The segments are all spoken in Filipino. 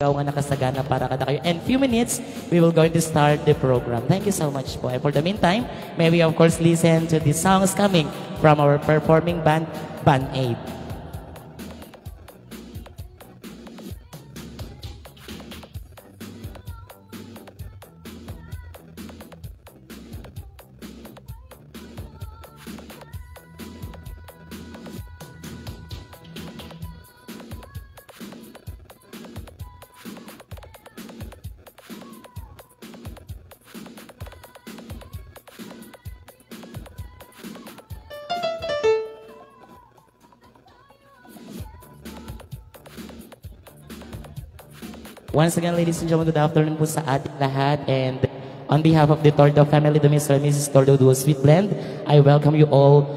nga nakasagana para kada kayo. In few minutes, we will going to start the program. Thank you so much po. And for the meantime, may we of course listen to the songs coming from our performing band, Band 8. Once again, ladies and gentlemen, good afternoon po sa ating lahat. And on behalf of the Tordo family, the Mr. and Mrs. Tordo Duo Sweet Blend, I welcome you all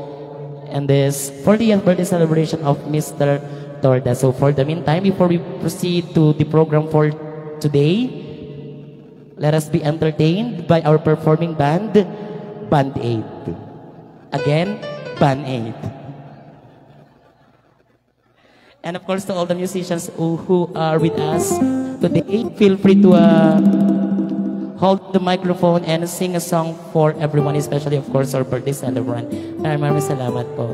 in this 40th birthday celebration of Mr. Torda. So for the meantime, before we proceed to the program for today, let us be entertained by our performing band, Band 8. Again, Band 8. And of course, to all the musicians who are with us today, feel free to hold the microphone and sing a song for everyone, especially, of course, our birthday celebrant. Maraming salamat po.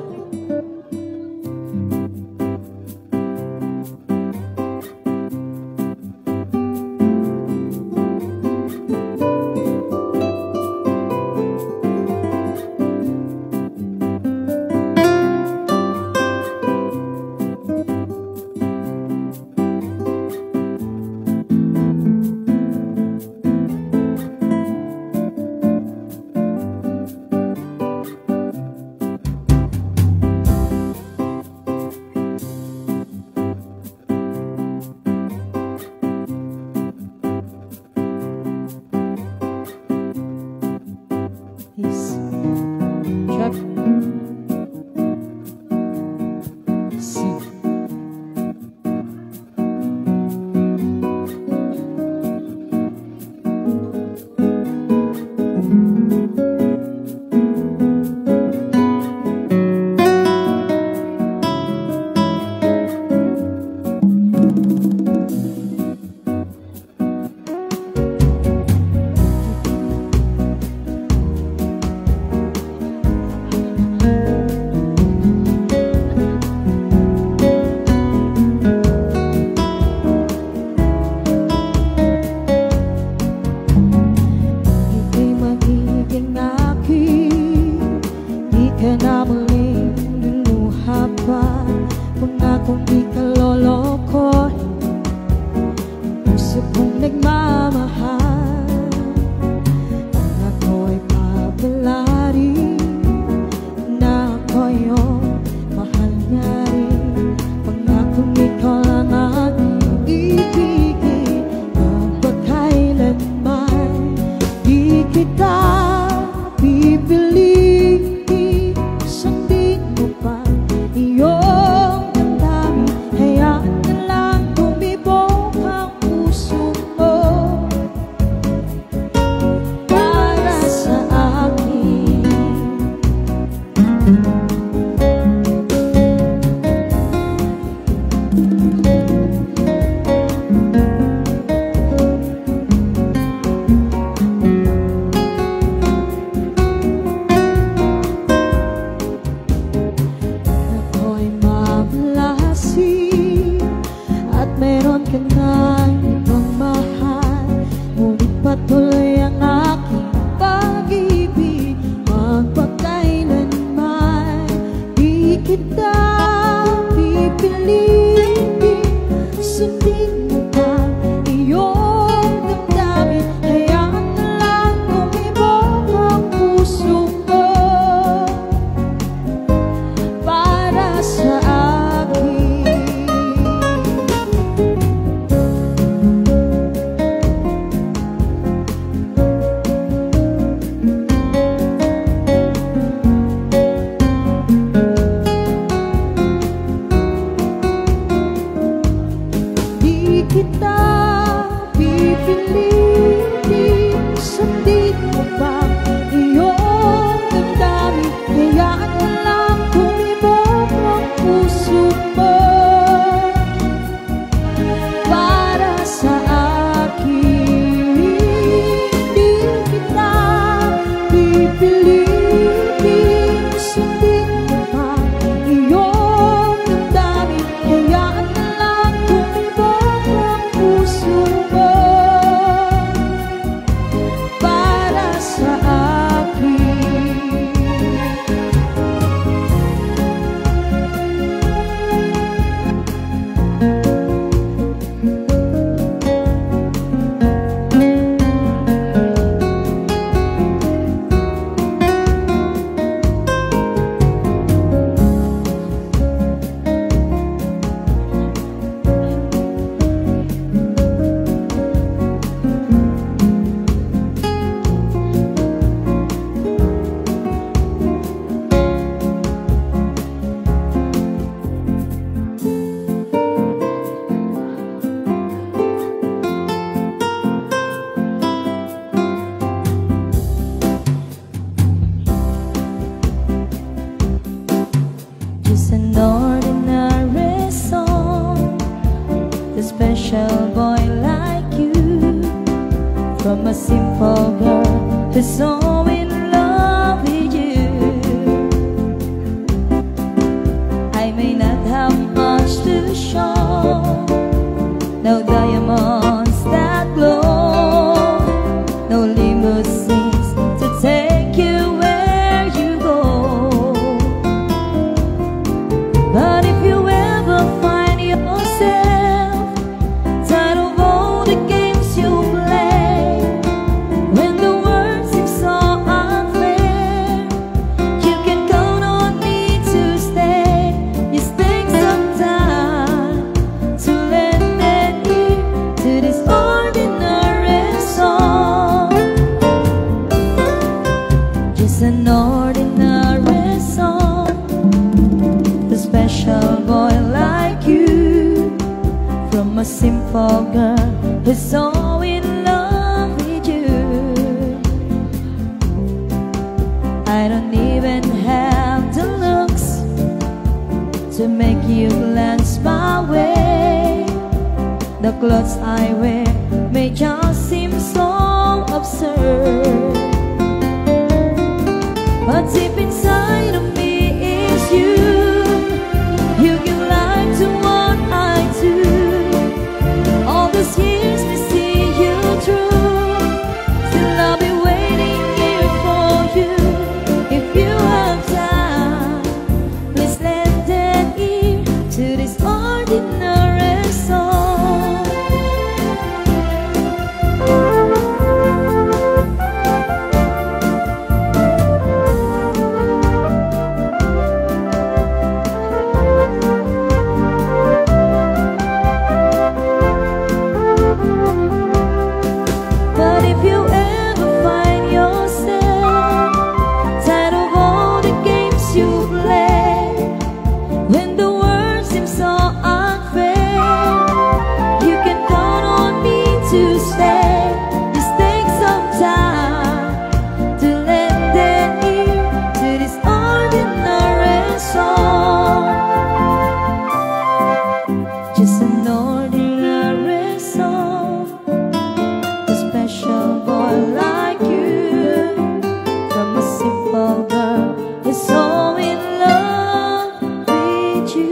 Para sa special boy like you, from a simple girl who's so in love with you. I may not have much to show, no diamonds that glow, no limousines to take you where you go. But if you ever find yourself tired of all the games you play, when the world seems so unfair, you can count on me to stay. Just take some time to lend an ear to this ordinary song. Just an ordinary song. A special boy like you, from a simple girl who's so in love with you. I don't even have the looks to make you glance my way. The clothes I wear may just seem so absurd, but deep inside of me is you. You give life to what I do. All these years to see you through. Still I'll be waiting here for you. If you have time, please lend an ear to this ordinary song. But if you ever find yourself tired of all the games you play, when the world seems so unfair, you can count on me to stay. Just take some time to lend an ear to this ordinary song. Just an ordinary song. A special boy like you, from a simple girl who's so in love with you.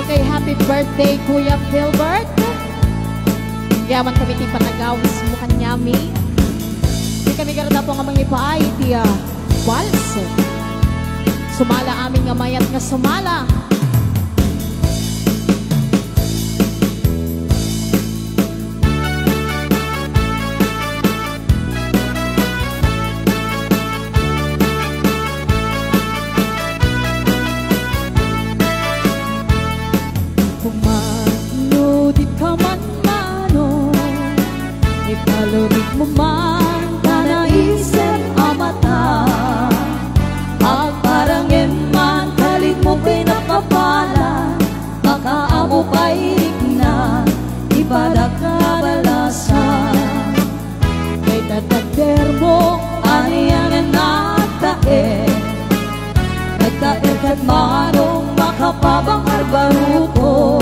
Okay, happy birthday, Kuya Philbert. Yaman kami ti panagawas mo kanyami. Di kami garada po nga mangipaay ti vals. Sumala aming nga mayat nga sumala. mo aniyan nagtae nagtae kat manong makapabang arbaruko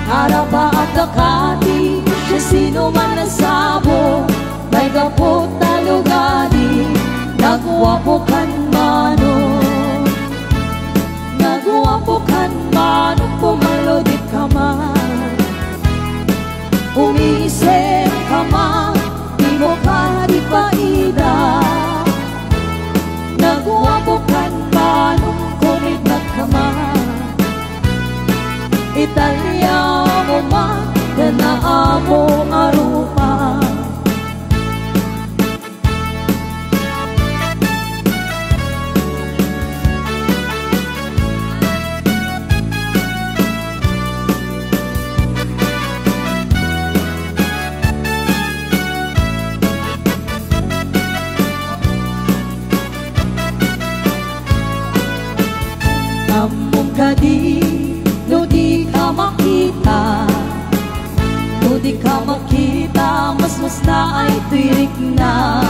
araba at dakati siya sino man nasabo may kapot talugadi nagwapo kan manong nagwapo kan manong pumalodit ka man umisip ka man di mo ka di paida nagwapo kan manong kumidnag ka man Italia mo man danaa mo arupa Among kadi, no di ka makita No di ka makita, mas na ay tirik na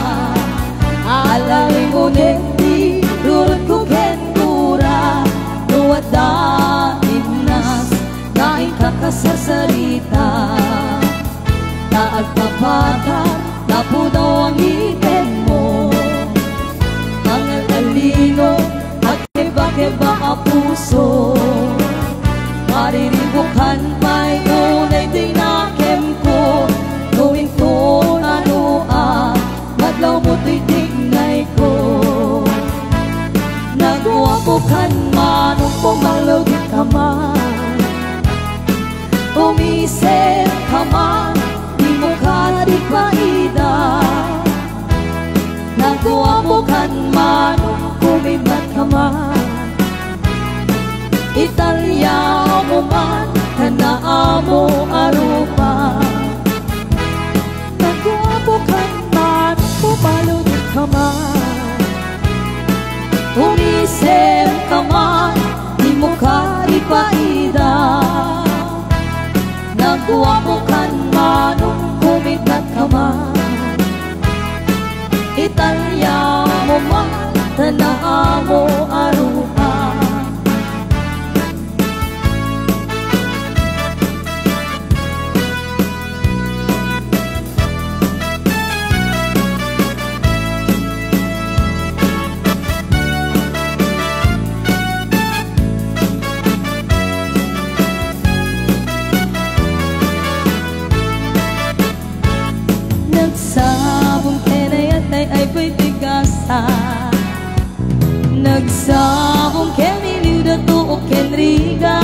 Alay mo nendi, rurot ko kendura No ada imnas, naing kakasasarita Taag papata, napunaw ang ngipin mo Mga talino, keba ka puso mariribukan may unay dinakem ko tuwing to nanua madlaw mo to'y tignay ko nagwapukan manong pumalogit ka man umisip ka man di mo ka di paida nagwapukan manong kumibat ka man Italia mo man, tanaa mo arupa Nagwapo ka man, pumalunod ka man Umisip ka man, di mo ka ipaida Nagwapo ka man, kumitat ka man Italia mo man, tanaa mo arupa Nagsabong kenayat ay pwede gasa Nagsabong keniliw na tuok kenriga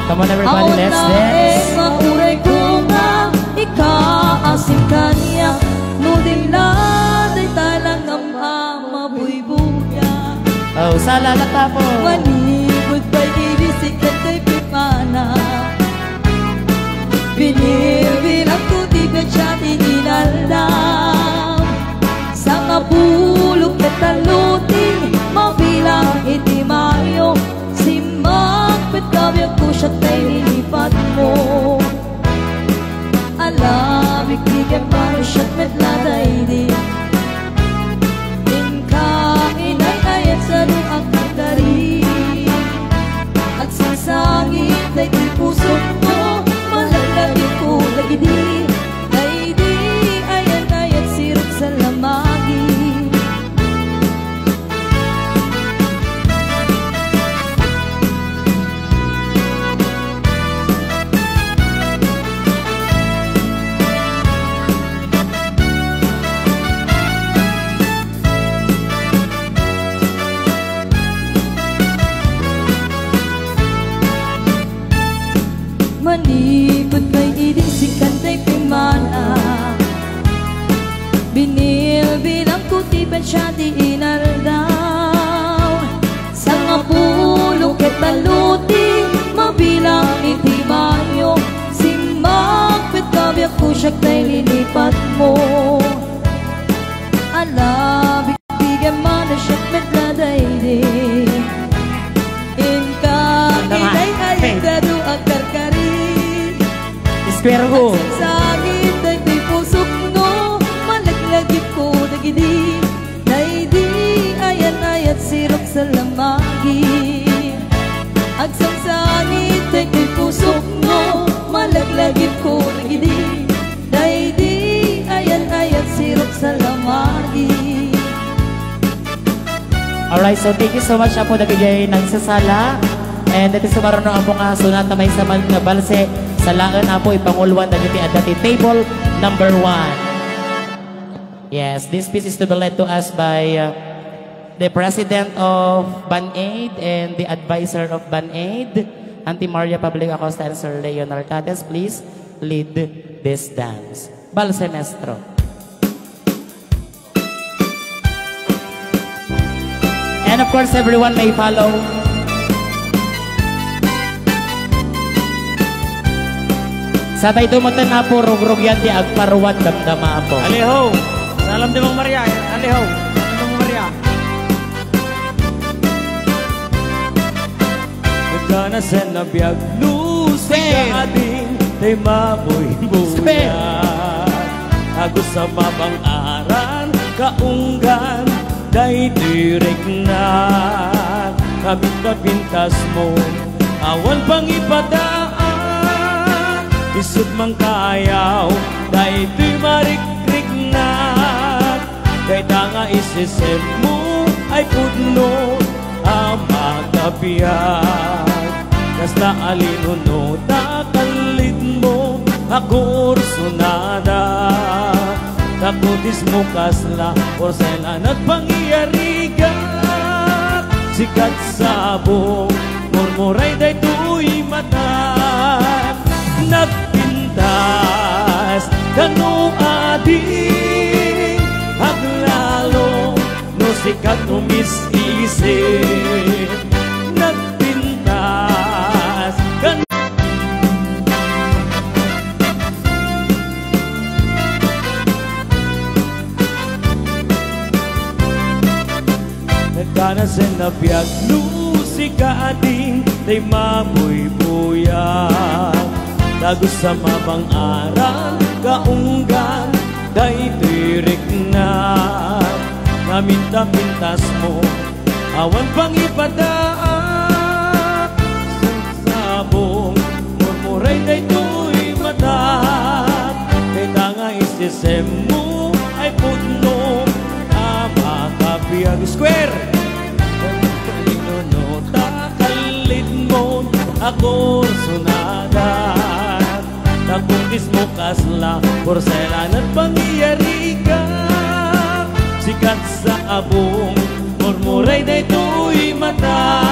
Come on everybody, let's dance. Mauray ko nga ikaasim kanya Nuding naday talang ng mabuy-buya Oh, sala na tapo. Manibod ba'y ibisikat ay pipana Binibilang ko di ka siya tinilalam Sa kapulog at taluting mabilang itimayo Simak petawag ko siya tayo nilipat mo Alamig di ka pa siya't metladay di Inkain ay ayat sa luang kagari At sasangit ay di puso mo Malalagin ko lagi di Ay di ayan ayat sirot sa lamagi Manipod kay idisikan tay pimana Binil bilang kutipan siya di inaldaw Sa nga pulong ketaluti mabilang itimayo Simak petawag ko siya tay lilipat mo Alabig bigyan man na siya metladay di Inka inay ayang gado ang karkari Square ho. Sangit ay di pusok no Malaglagip ko gidi Naidi ayan-ayat sirok sa lamagi Agsang sa angit ay ko'y pusok mo Malaglagip ko na gidi Naidi ayan-ayat sirok sa lamagi. Alright, so thank you so much po nagigay nagsasala. And ito sumaroon ang pong sunata may saman nga balse sa laan po ipangulwan dagiti at dati table number 1. Yes, this piece is to be led to us by the president of BAN-AID and the advisor of BAN-AID, Auntie Maria Public Acosta and Sir Leon Artates. Please lead this dance. Balse Maestro. And of course, everyone may follow. Sabay dumatan na po, rugrug yan di agparuwan damdama po. Aliho! Salam di Mang Maria. Aliho! Salam di Mang Maria. Nagkana sa nabiyag lusi ka ading tay maboy-boyan. Ako sa mabang aran kaunggan day direk na kabit na pintas mo awan pang ipadaan isod mang kayaw day di marikrik na kay tanga isisip mo ay pudno ang magkabiyag kasta alinuno takalit mo ako ursunada takutis mo kasla porselan at pangyarigat sikat sabong murmuray day tuy matan nagpintas kanu ading aglalo no sikat umis-isip nagpintas kanu Kana sa nabiyag lusi ka ading tay maboy-boyan Tago sa mabang aral kaunggan day tirik na naminta-mintas mo awan pang ipadaan sa sabong murmuray day tuy mata kay tanga isisem mo ay pudno makapiyag square ako sunadan nakuntis mo kasla porselan at pangyarigan sikat sa abong murmuray na ito'y mata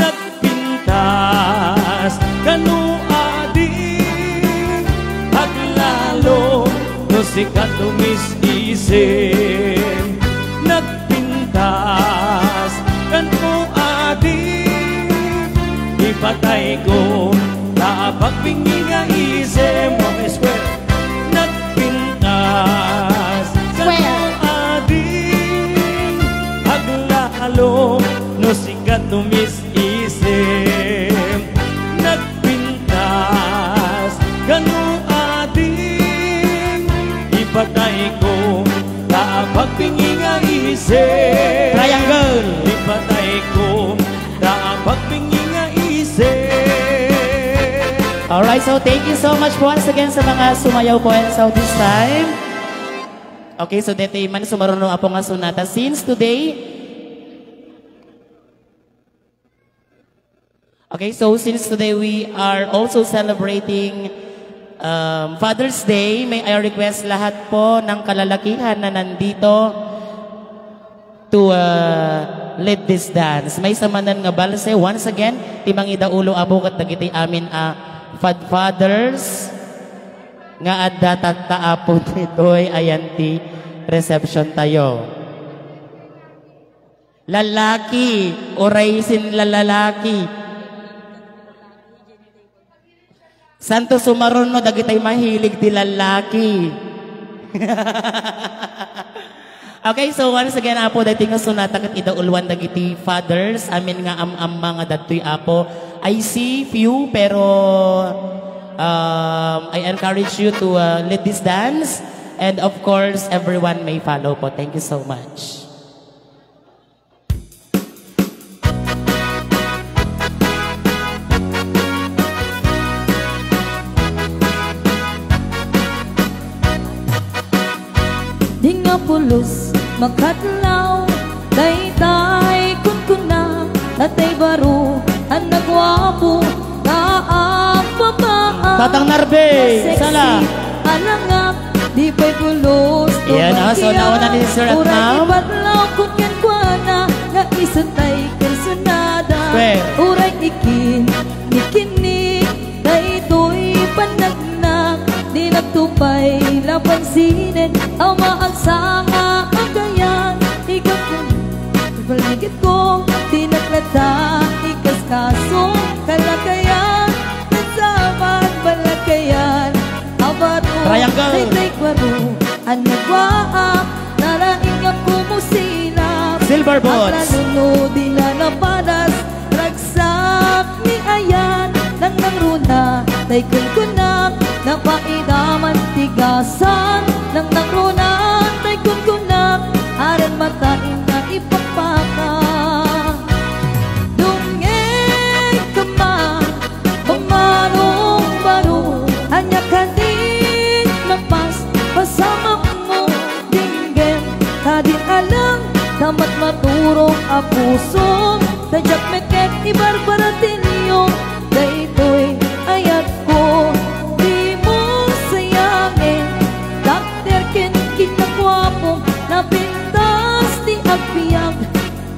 nagpintas kanu ading aglalo no sikat umis-isip nagpintas kanu ading ipatay ko kapag pinginga isip mga square nagpintas kanu ading aglalo no sikat umis-isip nagpintas kanu ading ipatay ko kapag pinginga isip Triangle! ipatay ko kapag pinginga Alright, so thank you so much once again sa mga sumayaw po and so this time. Okay, so dito man sumarunong po nga sunata. Since today, we are also celebrating Father's Day. May I request lahat po ng kalalakihan na nandito to lead this dance. May samanan nga balse. Once again, timang idaulo abukat dagiti amin Fathers nga adda tagtaapon nito'y ayanti reception tayo. Lalaki, oraysin lalaki. Santo sumaron no, dagitay mahilig di lalaki. Okay, so once again, apo, dating nga sunata kat idaulwan dagiti fathers, amin nga mga datoy apo. I see few, pero I encourage you to lead this dance. And of course, everyone may follow po. Thank you so much. Di nga pulos makadlaw daytay kunkuna natay baro ang nagwapo kaang babae Tatang Narbe, sala. alangap di pa'y pulos Yan, so nauna ni Sir at Ma'am. Uray ibadlaw kung yan kwa na nga isantay personada Square. Uray ikin nikinig daytoy panagnak di nagtupay lapansinin ang maagsanga ang gayan ikaw kung paligid ko tinaklata ikas kaso kalagayan nagsaman balagayan abaro Triangle. tay kwaro ang nagwaak naraing ang kumusila Silver ang Boats. nanunod di na napadas ragsak ni ayan nang nangruna tay kunkunak napaidaman tigasan nang nangruna tay kunkunak aran matain na ipapaka dungay kama pamanong baro hanya kadin mapas pasama mo dinggem kadin alang damat maturong a puso tajak meket ibarbaratinyo daytoy ayat ko di mo sayangin dakter ken kinakwapo napintas di agpiyag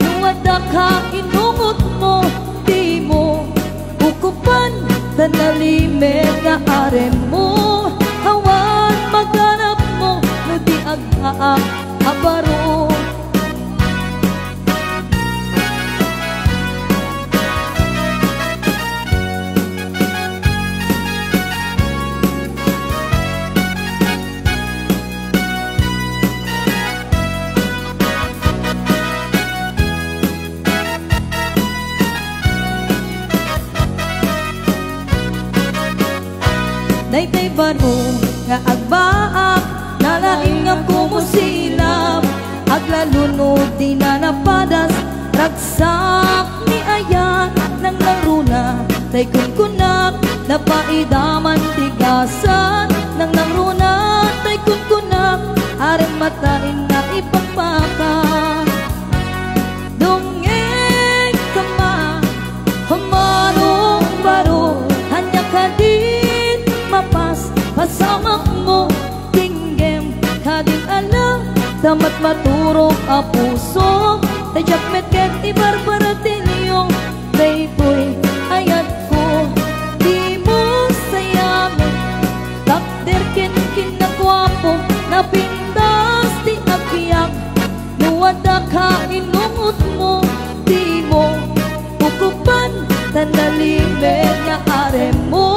nuwada ka inungot mo di mo ukupan tanalimed nga aren mo hawan maghanap mo no di agaak abaro daytay baro nga agbaak nalaing nga kumusilap aglalunod di na napadas ragsak ni ayan nang laruna tay kunkunak napaidaman tigasan nang laruna tay kunkunak aring matain na ipagpaka dongeng kama hamanong baro hanya kadin mapas pasama mo tinggem kadin alam damat maturok a puso tajak metket ibarbaratinyo daytoy ayat ko di mo sayangin takder ken kinakwapo napindas di agpiyag nuwada ka inungot mo di mo ukupan tanalimed nga are mo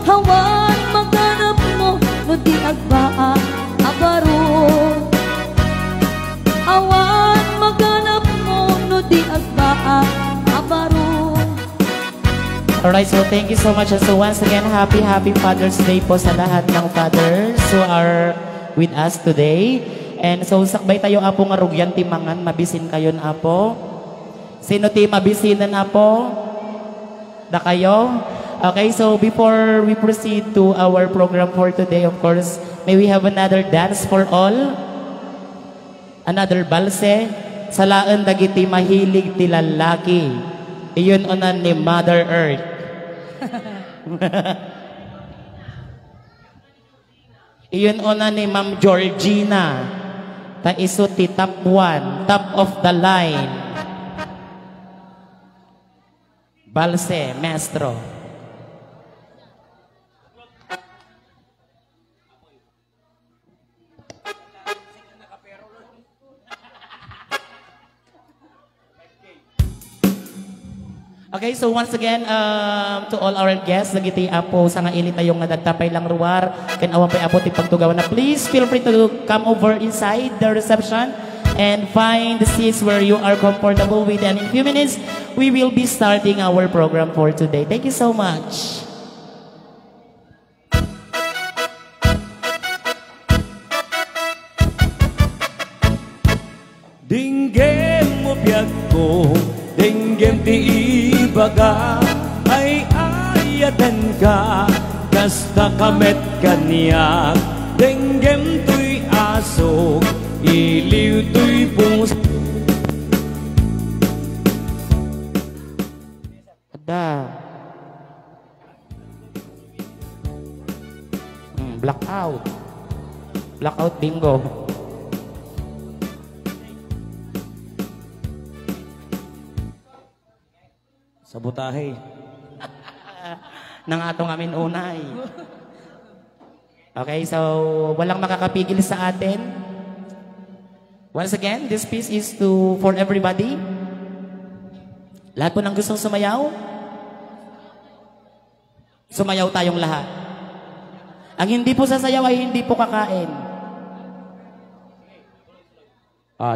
hawan maghanap mo no di agbaa abaro awan maghanap mo no di agbaa abaro. Alright, so thank you so much. So once again, happy Father's Day po sa lahat ng fathers who are with us today. And so sakbay tayo apo nga rugyan timangan, mabisin kayo na apo. Sino ti mabisinan apo? Da kayo? Okay, so before we proceed to our program for today, of course, may we have another dance for all? Another balse? Salaan dagiti mahilig ti lalaki. Iyon onan ni Mother Earth. Iyon onan ni Ma'am Georgina. Ta iso ti top 1, top of the line. Balse, maestro. Okay, so once again, to all our guests, nagiti apo sa nga ilit tayong nadagtapay lang ruwar, kan awan pa'y apo ti pagtugawan na please feel free to come over inside the reception and find the seats where you are comfortable with. And in a few minutes, we will be starting our program for today. Thank you so much. Dinggem mo biyag ko, dinggem ti ibaga, ay ayatan ka, kasta kamet kaniyak. Dinggem tuy asok, iliw tuy puso. Ada. Blackout. Blackout bingo. Sabotahe. Nang atong amin unay. Okay, so walang makakapigil sa atin. Once again, this piece is for everybody. Lahat po ng gustong sumayaw, sumayaw tayong lahat. Ang hindi po sasayaw ay hindi po kakain.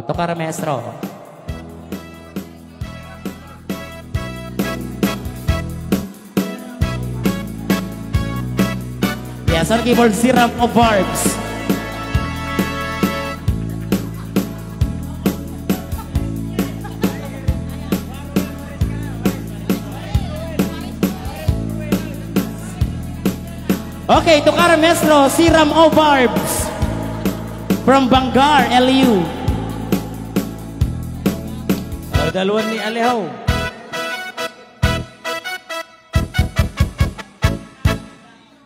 Tokara maestro. Yes, on keyboard, Siram of Barbs. Okay, Tokara Maestro, Siram of Barbs. From Bangar, LU. Dalawan ni Alehaw.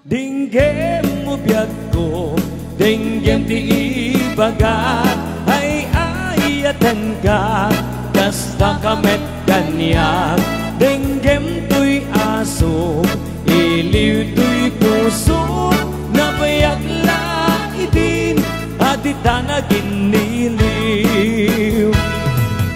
Dinggem mo biyag ko, dinggem ti ibaga, ay ayatan ka, kasta kamet kanyak. Dinggem tuy aso, iliw tuy puso, nabayak la idin, at itanagin niliw.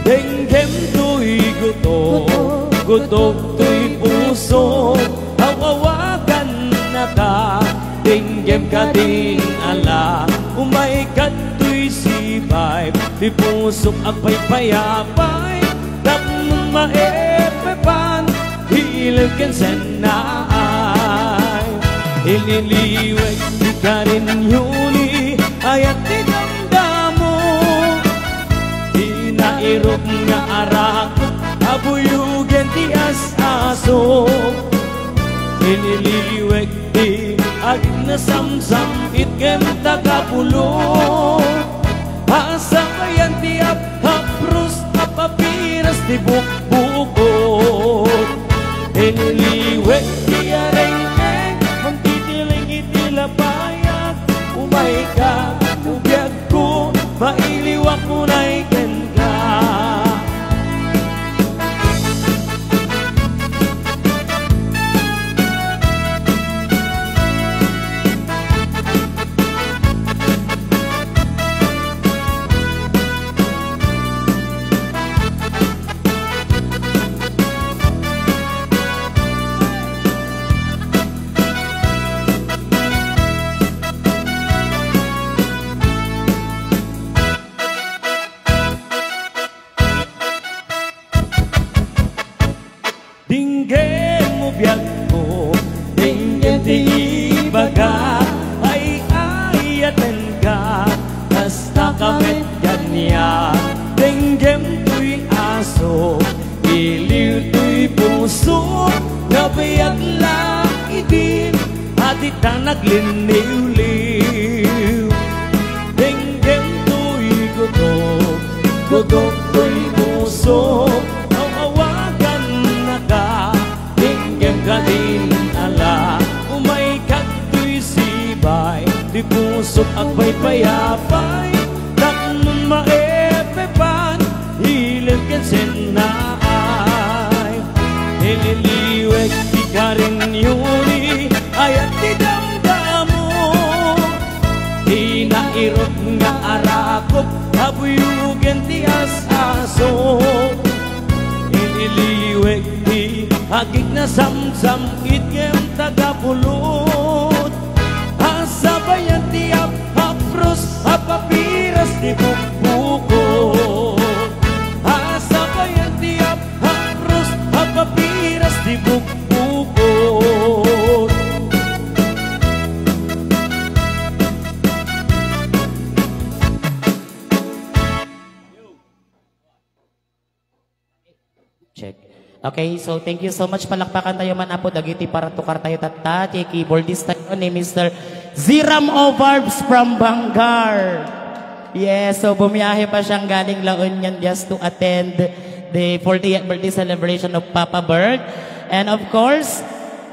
Dinggem tuy gutok, gutok tuy puso, awawagan na ka, dinggem ka din ala, umay ka tuy sibay, di pusok apay payapay, tapong maepepan, hilagkan sa naay. Ililiwag di ka rin yuni, ayat dinamdamo, inairok nga arakot, abuyugan ti as-aso. Iniliwag di ag nasamsam itkem tagapulo, asa kayan ti hapros apapiras ti bukbukot. Iniliwag di areng-eng magtitiling itilapayag, umay ka ubiyag ko, mailiwak mo na iken ka. Dinggem mo biyag ko, dinggem ti ibaga, ay ayatan ka, basta kamet kanya. Dinggem tuy aso, iliw tuy puso, nabayag la idin, at itanagliniw-liw. Dinggem tuy gutok, gutok tuy puso, kadin ala, umay kato'y sibay, di pusok akbay payapay, taknong maepepan, hilagkan sinaay. Ililiwag di ka rin yuni, ayat di damdamo, inairot nga arakot, abuyugan ti as-aso. Ililiwag di agik na samsam itkem tagapulot, asabayan ti hapros apapiras di bukbukot, asabayan ti hapros apapiras di bukbukot. Check. Okay, so thank you so much. Palakpakan tayo man apo dagiti para tukar tayo tatat. Keyboardist tayo ni Mr. Ziram Ovarbs from Bangar. Yes, so bumiyahe pa siyang galing La Union just to attend the 40th birthday celebration of Papa Bird. And of course,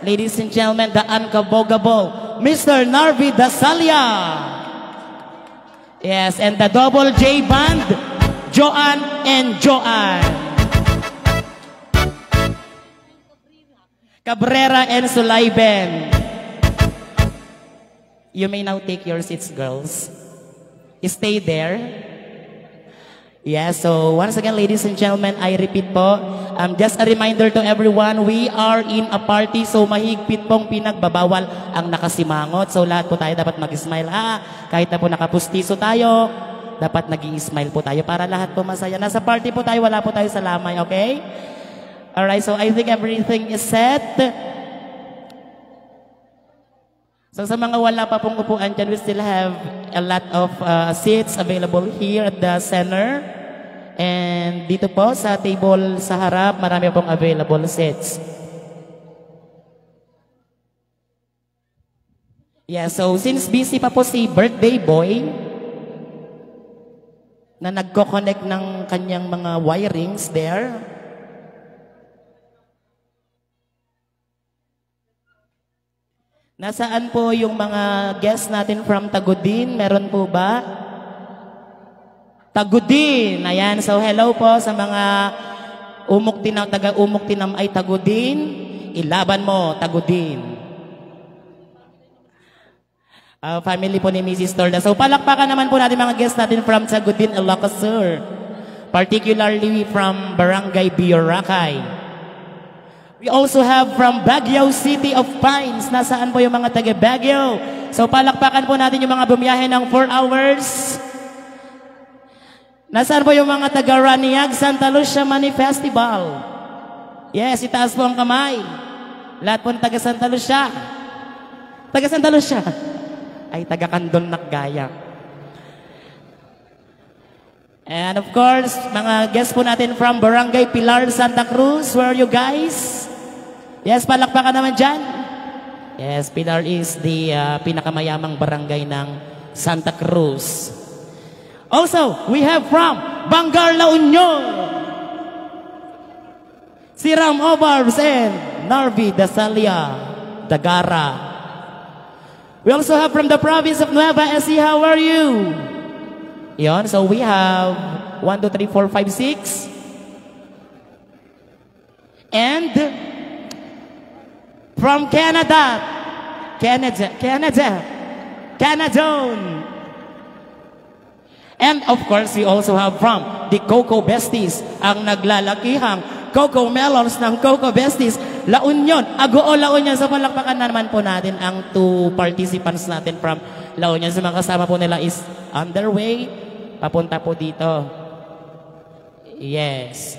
ladies and gentlemen, the unkabogable Mr. Narvi Dasalia. Yes, and the Double J Band, Joanne and Joanne. Cabrera and Sulayben. You may now take your seats, girls. Stay there. Yes, so once again, ladies and gentlemen, I repeat po, just a reminder to everyone, we are in a party, so mahigpit pong pinagbabawal ang nakasimangot. So lahat po tayo dapat mag-smile. Kahit na po nakapustiso tayo, dapat nag-i-smile po tayo para lahat po masaya. Nasa party po tayo, wala po tayo sa lamay, okay? Alright, so I think everything is set. So sa mga wala pa pong upuan dyan, we still have a lot of seats available here at the center. And dito po sa table sa harap, marami pong available seats. Yeah, so since busy pa po si birthday boy, na nagko-connect ng kanyang mga wirings there, nasaan po yung mga guests natin from Tagudin? Meron po ba? Tagudin. Ayan. So, hello po sa mga taga-Umuktinam ay Tagudin. Ilaban mo, Tagudin. Family po ni Mrs. Torda. So, palakpakan naman po natin mga guests natin from Tagudin, Ilocos Sur. Particularly from Barangay Bioracay. We also have from Baguio City of Pines. Nasaan po yung mga taga Baguio? So palakpakan po natin yung mga bumiyahe ng 4 hours. Nasaan po yung mga taga Raniag, Santa Lucia Mani Festival? Yes, itaas po ang kamay. Lahat po ng taga Santa Lucia. Taga Santa Lucia. Ay, taga Kandon Nakgaya. And of course, mga guests po natin from Barangay Pilar, Santa Cruz. Where are you guys? Yes, palakpakan naman dyan. Yes, Pilar is the pinakamayamang barangay ng Santa Cruz. Also, we have from Bangar, La Union, Ziram Ovarbs and Narvi Dasalia, Dagara. We also have from the province of Nueva Ecija. How are you? Yon, so we have 1, 2, 3, 4, 5, 6. And from Canada, and of course, we also have from the Coco Besties, ang naglalakihang Coco Melons ng Coco Besties, La Union, Agoo La Union. So palakpakan na naman po natin ang 2 participants natin from La Union. So mga kasama po nila is underway, papunta po dito. Yes.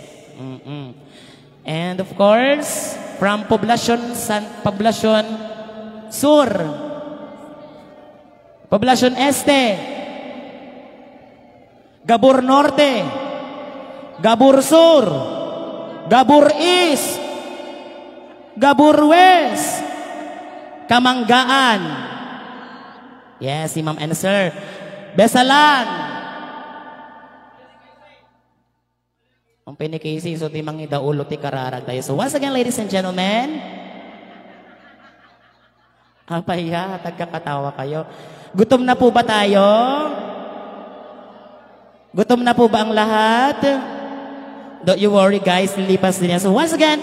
And of course, from Poblacion Sur, Poblacion Este, Gabur Norte, Gabur Sur, Gabur East, Gabur West, Kamanggaan. Yes, si Ma'am and Sir. Besalan. Ang pinikisi, so di mangi daulo ti kararag tayo. So once again, ladies and gentlemen, apaya, tagkakatawa kayo. Gutom na po ba tayo? Gutom na po ba ang lahat? Don't you worry guys, lilipas din yan. So once again,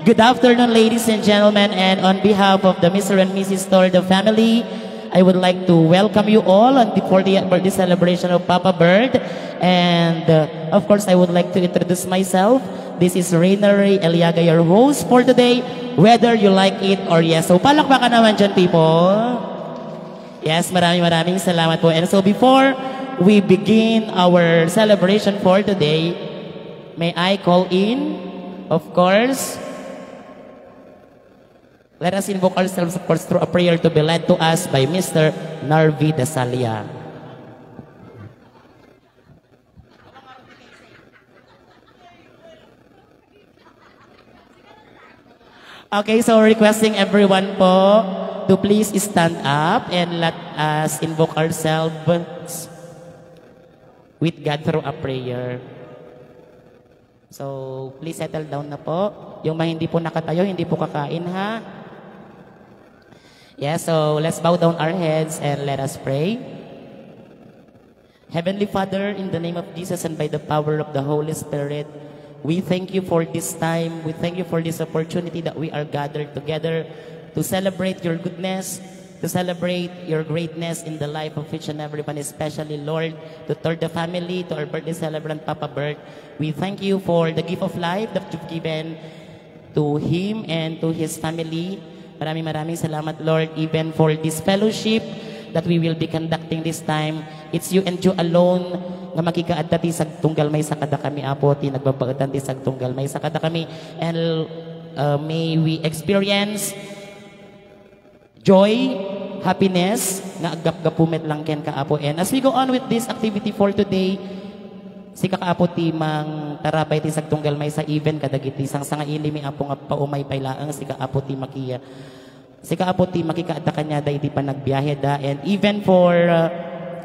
good afternoon ladies and gentlemen, and on behalf of the Mr. and Mrs. Torda family, I would like to welcome you all on the 40th birthday celebration of Papa Bird. And of course, I would like to introduce myself. This is Rainer Eliaga, your host for today, whether you like it or yes. So palakpakan naman dyan, people. Yes, maraming salamat po. And so before we begin our celebration for today, may I call in, of course, let us invoke ourselves, of course, through a prayer to be led to us by Mr. Narvi Dasalia. Okay, so requesting everyone po to please stand up and let us invoke ourselves with God through a prayer. So, please settle down na po. Yung mga hindi po nakatayo, hindi po kakain, ha? Yeah, so let's bow down our heads and let us pray. Heavenly Father, in the name of Jesus and by the power of the Holy Spirit, we thank you for this time. We thank you for this opportunity that we are gathered together to celebrate your goodness, to celebrate your greatness in the life of each and everyone, especially, Lord, to the family, to our birthday celebrant, Papa Bert. We thank you for the gift of life that you've given to him and to his family. Maraming salamat, Lord, even for this fellowship that we will be conducting this time. It's you and you alone nga makikaadta ti sagtunggal may sakada kami, Apo, ti nagbabagan ti sagtunggal may sakada kami. And may we experience joy, happiness, nga agap-gapumet lang ken kaapo. And as we go on with this activity for today, si kakaapo ti mang tarabay ti sagtunggal may sa event kadagiti sang sanga ilimi apo nga paumay paylaang si kaapo ti makiya. Si kaapo ti makikaadta kanya day ti panagbiyahe da. And even for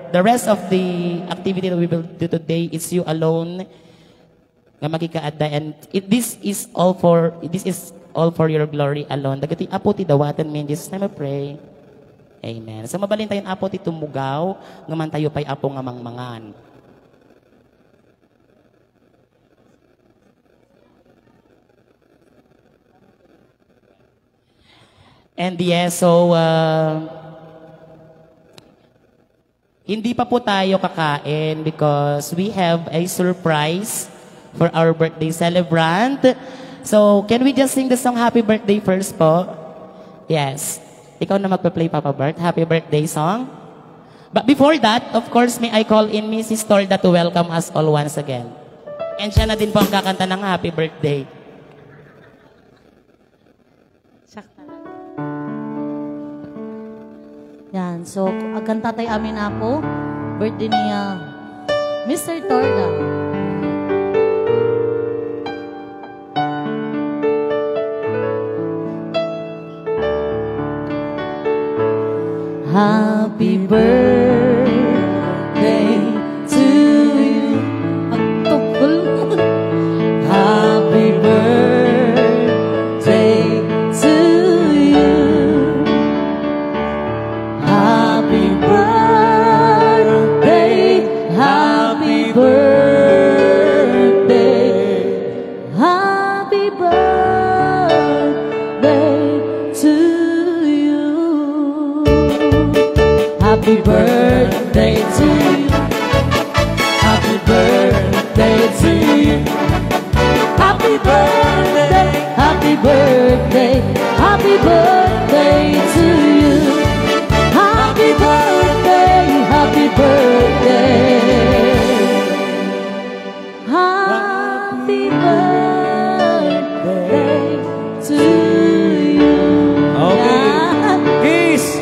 the rest of the activity that we will do today, it's you alone nga makikaadta. And this is all for your glory alone. Dagiti apo ti dawatan mi in Jesus' name I pray. Amen. So mabalintayon apo ti tumugaw, nga man tayo pa'y apo nga mangmangan. And yes, so hindi pa po tayo kakain because we have a surprise for our birthday celebrant. So, can we just sing the song Happy Birthday first po? Yes. Ikaw na magpa-play, Papa Bert. Happy birthday song. But before that, of course, may I call in Mrs. Torda to welcome us all once again. And siya na din po ang kakanta ng Happy Birthday. Yan, so agkan tatay amin na po, birthday niya, Mr. Torda. Happy birthday to you. Ang tukol mo. Happy birthday to you. Happy birthday, happy birthday, happy birthday to you. Happy birthday to you. Happy birthday to you. Happy birthday, happy birthday, happy birthday to you. Happy birthday, happy birthday. Happy birthday to you. Okay. Kiss!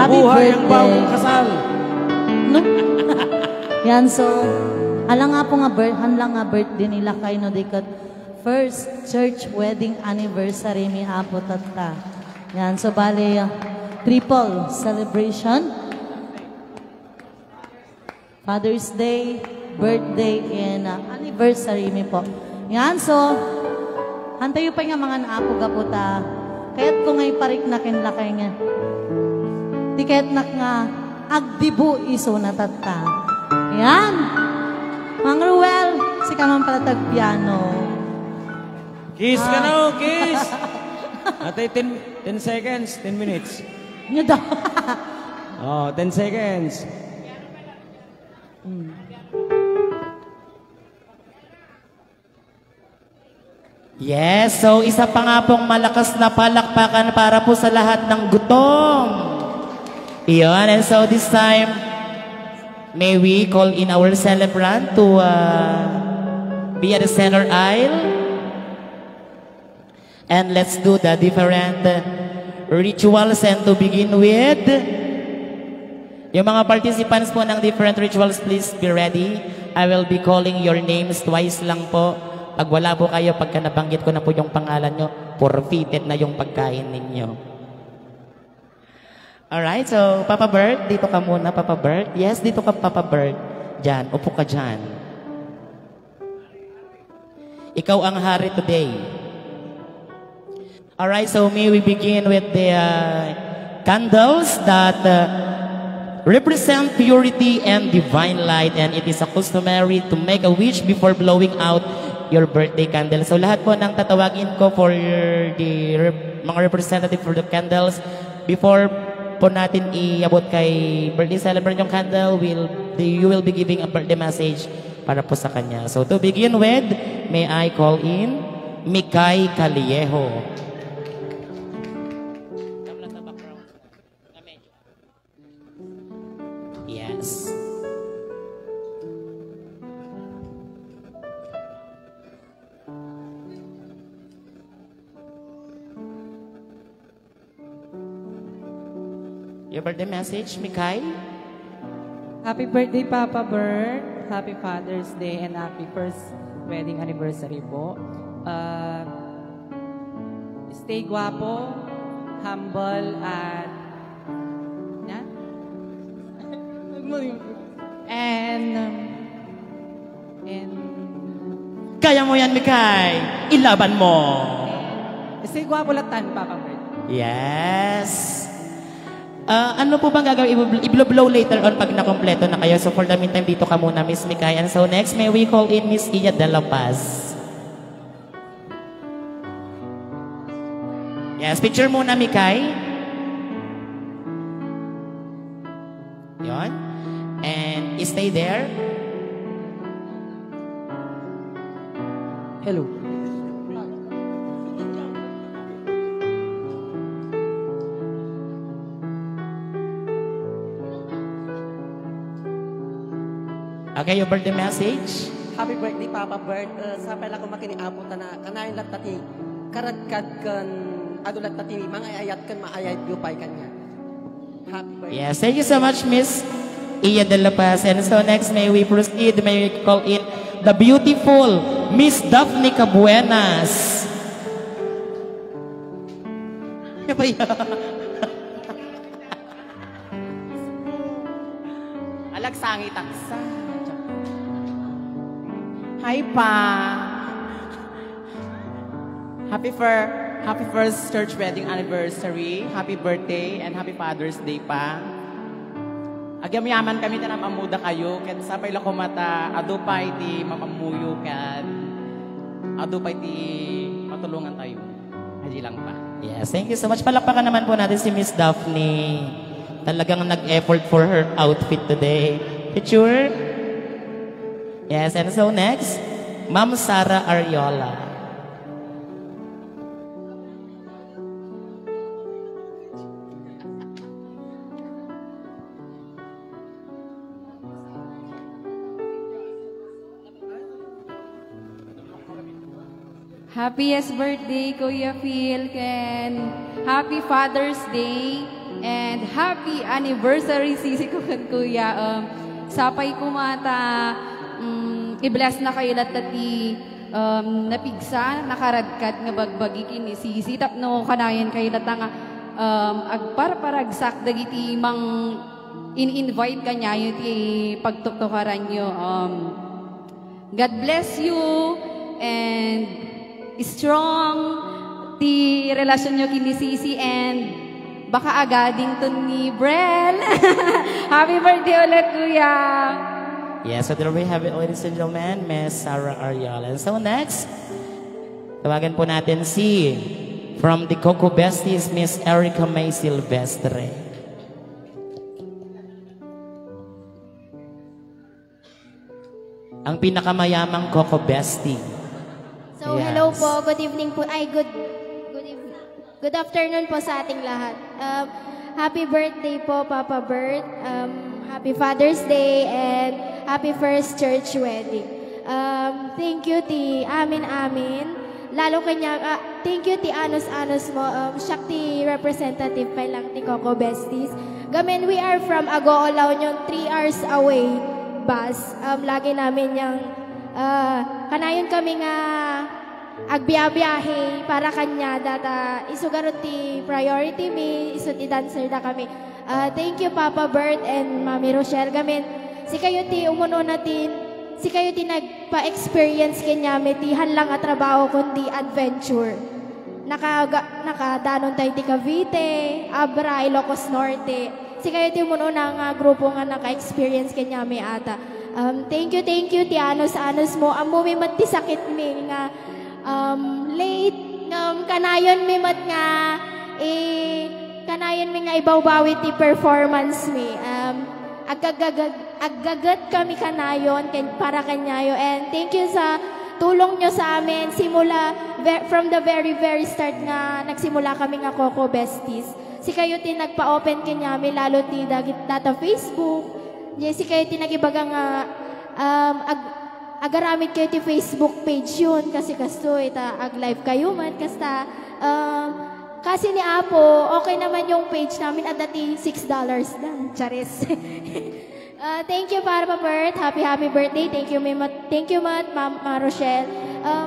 Happy Buhay ang birthday. bagong kasal. No? Yan, so, alang nga po nga, hanlang nga birthday nila kay no dikat first church wedding anniversary mi apo tatta. Yan, so bale, triple celebration. Father's Day, birthday, and anniversary mi po. Yan, so, hantayo pa nga mga naapo kaputa. Kaya't ko ngay parik na kinlakay nga. Di kaya't nga agdibu iso na tata. Yan. Mang Ruel, si kamang palatag piano. Kiss ka na, kiss! Ate, 10 seconds, 10 minutes. Nyo daw. Oh, 10 seconds. Yes, so isa pa nga pong malakas na palakpakan para po sa lahat ng gutom. Iyon, and so this time, may we call in our celebrant to be at the center aisle. And let's do the different rituals, and to begin with, yung mga participants po ng different rituals, please be ready. I will be calling your names twice lang po. Pag wala po kayo, pagka nabanggit ko na po yung pangalan nyo, forfeited na yung pagkain ninyo. Alright, so Papa Bert, dito ka muna, Papa Bert. Yes, dito ka, Papa Bert. Diyan, upo ka dyan. Ikaw ang hari today. Alright, so may we begin with the candles that represent purity and divine light, and it is a customary to make a wish before blowing out your birthday candle. So lahat po ng tatawagin ko for the mga representative for the candles, before po natin iabot kay birthday celebrant yung candle, you will be giving a birthday message para po sa kanya. So to begin with, may I call in Mikay Caliejo. Yes. Your birthday message, Mikay? Happy birthday, Papa Bert. Happy Father's Day and happy first wedding anniversary po. Stay guwapo, humble, at and Kaya mo yan, Mikay. Ilaban mo. stay guwapo latan, Papa Bert. Yes. Ano po bang gagawin? I-blow later on pag nakompleto na kayo. So for the meantime, dito ka muna, Miss Mikay. And so next, may we call in Miss Iya de la Paz. Yes, picture muna, Mikay. Yon. And stay there. Hello. Okay, your birthday message. Happy birthday, Papa Bert. Sa pala ko makiniabot na kanayon lat tati karadkad kan adulat tati mga ayat kan maayat yupay kanya. Happy birthday. Yes, thank you so much, Miss Iya de la Paz. And so next, may we proceed, may we call in the beautiful Miss Daphne Cabuenas. Alagsangi taksa. Hi pa. Happy first church wedding anniversary. Happy birthday and happy Father's Day pa. Agyam yaman kami na mamuda kayo. Ken sapay lang ko mata adupay ti mamamuyo ken adupay ti matulungan tayo. Haji lang pa. Yes, thank you so much. Palakpakan naman po natin si Miss Daphne. Talagang nag-effort for her outfit today. Picture? Yes, and so next, Ma'am Sara Ariola. Happiest birthday, Kuya Phil, and happy Father's Day, and happy anniversary, sisi ko kan Kuya. Sapay kumata, i-bless na kayo latati napigsa, nakaradkat nga bagbagi kini sisi. Tapno kanayan kayo latanga agparparagsak dagiti mang in-invite kanya yung ti pagtuktukaran nyo. God bless you and strong ti relasyon nyo kini sisi, and baka agading to ni Brel. Happy birthday ulit, Kuya! Yes, so there we have it, ladies and gentlemen, Miss Sara Ariola. And so next, tawagan po natin si, from the Coco Besties, Miss Erica May Silvestre. Ang pinakamayamang Coco Bestie. So, Yes. hello po, good evening po, good afternoon po sa ating lahat. Happy birthday po, Papa Bert. Happy Father's Day and happy first church wedding. Thank you, ti amin. Lalo kanya, thank you, ti anos-anos mo. Siya ti representative pa lang ti Coco Besties. Gamin, we are from Agoo-Lao yung 3 hours away bus. Lagi namin yung, kanayon kami nga agbiyabiyahe para kanya data isugarot ti priority mi iso ti dancer da kami. Thank you Papa Bert and Mami Rochelle gamin. Si kayo ti umuno natin, si kayo ti nagpa-experience kanya mi ti hanlang at trabaho kundi adventure. Nakadanon tayo ti Cavite, Abra, Ilocos Norte. Si kayo ti umuno nga grupo nga naka-experience kanya mi ata. Thank you ti anos mo. Amo mi mat ti sakit mi nga late kanayon mi mat nga kanayon mi nga ibawbawi ti performance mi. Aggagat kami kanayon para kanyayo, and thank you sa tulong nyo sa amin simula from the very start nga nagsimula kami nga Coco Besties. Si kayo ti nagpa-open kanyami lalo ti data Facebook. Si kayo ti nagibaga nga agaramit kayo ti Facebook page yun kasi kasto ag-live kayo man kasta kasi ni Apo okay naman yung page namin at dati $6 lang. Charis. Thank you Papa Bert. Happy birthday. Thank you Mat, Mama Rochelle.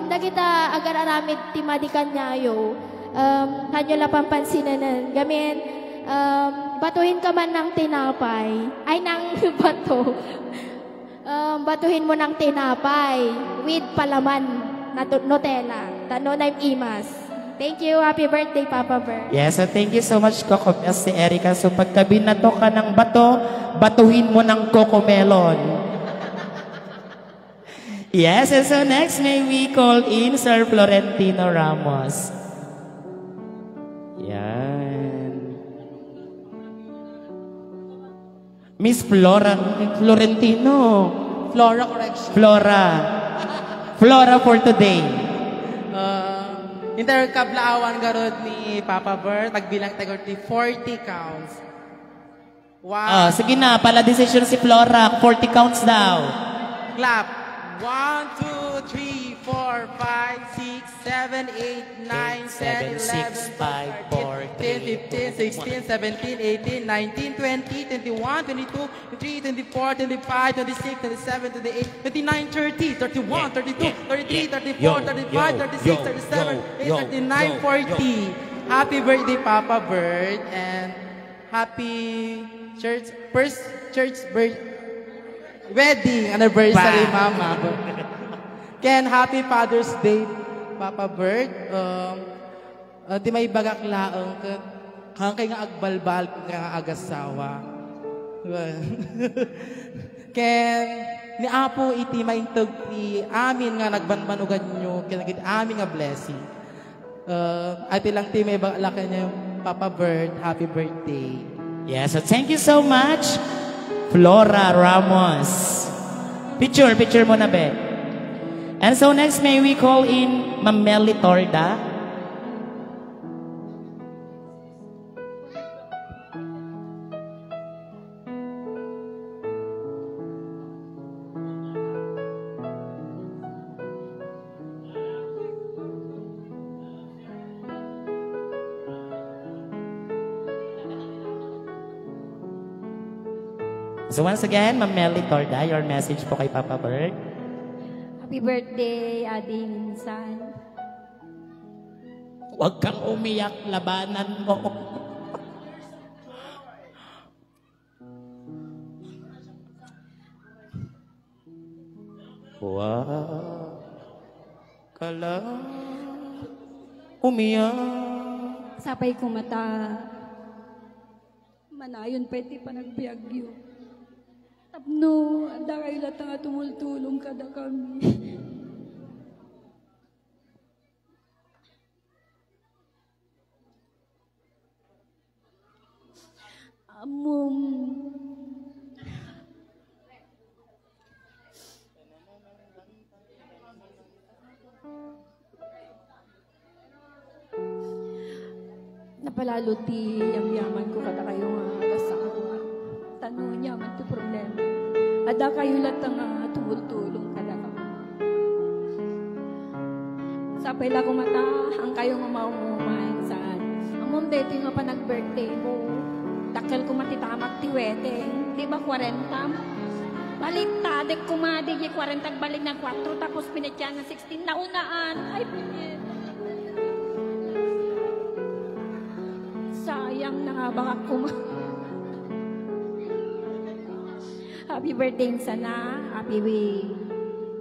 Nagita agararamid ti madikan nyayo. Hanyo la pampansinan gamin. Batuhin ka man ng tinapay. Ay, ng bato. Batuhin mo ng tinapay with palaman na Nutella. Tano na imas. Thank you. Happy birthday, Papa Bert. Yes, so thank you so much, Coco si Erica. So pagka binato ka ng bato, batuhin mo ng Coco Melon. Yes, and so next may we call in Sir Florentino Ramos. Yan. Miss Florentino. Flora correction. Flora for today. Interkablaawan garod ni Papa Bert, nagbilang tayo ni 40 counts. Wow. Sige na, pala decision si Flora, 40 counts daw. Clap. 1, 2, 3, 4, 5, 6, 7, 8, 9, 10, 11, 12, 13, 15, 16, 17, 18, 19, 20, 21, 22, 23, 24, 25, 26, 27, 28, 29, 30, 31, 32, 33, 34, 35, 36, 37, 39, 40. Happy birthday, Papa Bert, and happy first church wedding anniversary, Mama. Ken, happy Father's Day, Papa Bert. Di may bagak laang kang kay nga agbalbal nga agasawa. Ken, ni Apo iti maintog ti amin nga nagbanbanugan nyo, kinagit amin nga blessing. Ati lang ti may bagak niya, Papa Bert, happy birthday. Yes, so thank you so much, Flora Ramos. Picture mo na, be. And so next, may we call in Ma'am Melly Torda. So once again, Ma'am Melly Torda, your message po kay Papa Bert. Happy birthday, Adi Minsan. Huwag kang umiyak, labanan mo. Wow. Kala. Umiyak. Sapay ko mata. Manayon pwede pa nagbiagyo. Tapno, daray lata nga tumultulong kada kami. Amom. Napalalo ti yaman ko kada kayo nga kasawa. Tanong niya man ti problema. Ada kayo lata nga tumultulong kada kami. Sapay la kumata ang kayo nga maumumay saan. Amom dito nga pa nag-birthday mo. Dakal ko matitamak ti wedding. Di ba 40? Baliktad, kumadi, 40 balik ng 4, tapos pinatyan ng 16 na unaan. Ay, pinit. Sayang na nga baka Happy birthday sana. Happy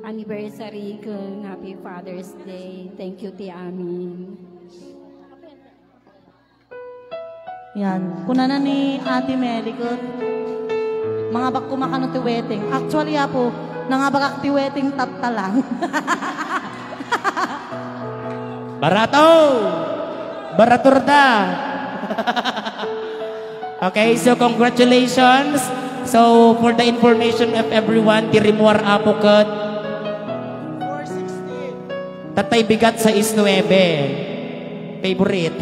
anniversary kung Happy Father's Day. Thank you, Tia Amin. Yan. Kuna na ni Ate Mary ko. Mga bak kumakano ti wedding. Actually, po, nangabakak ti wedding tatta lang. Barato! Baraturda! Okay, so congratulations. So, for the information of everyone, tirimuar apo kat 460. Tatay bigat sa is 9. Favorite.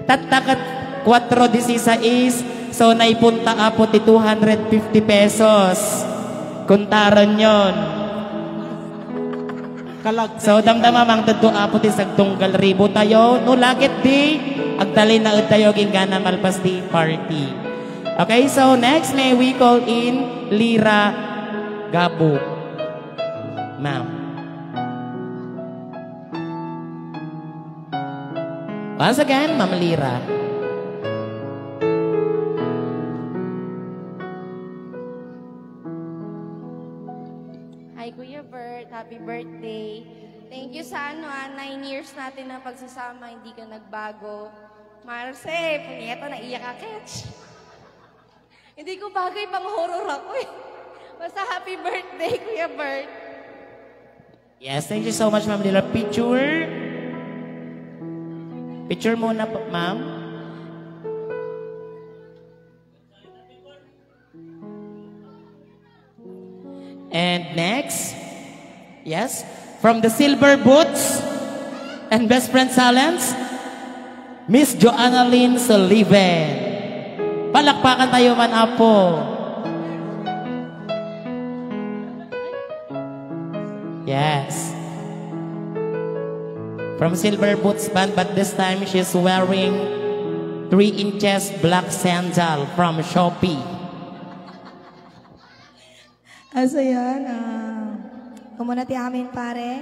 Tatakat 4.16. So, naipunta apo ti 250 pesos. Kuntaran yon. So, damdama mang tadto apo ti sagtunggal ribo tayo. No, lagit di. Agdali na tayo gingana malpas di party. Okay, so next may we call in Lira Gabu. Ma'am. Once again, Ma'am Lira. Hi, Kuya Bert. Happy birthday. Thank you sa 9 years natin na pagsasama, hindi ka nagbago. Marce, punyeta, naiyak ka, catch. Hindi ko bagay pang horror ako eh. Basta happy birthday, Kuya Bert. Yes, thank you so much, Ma'am Lira. Picture. Picture muna po, ma'am. And next, yes, from the Silver Boots and Best Friend Silence, Miss Joanna Lynn Sullivan. Palakpakan tayo man, apo. Yes. From Silver Boots Band, but this time she's wearing 3 inches black sandal from Shopee. So yan, kumuna ti amin pare.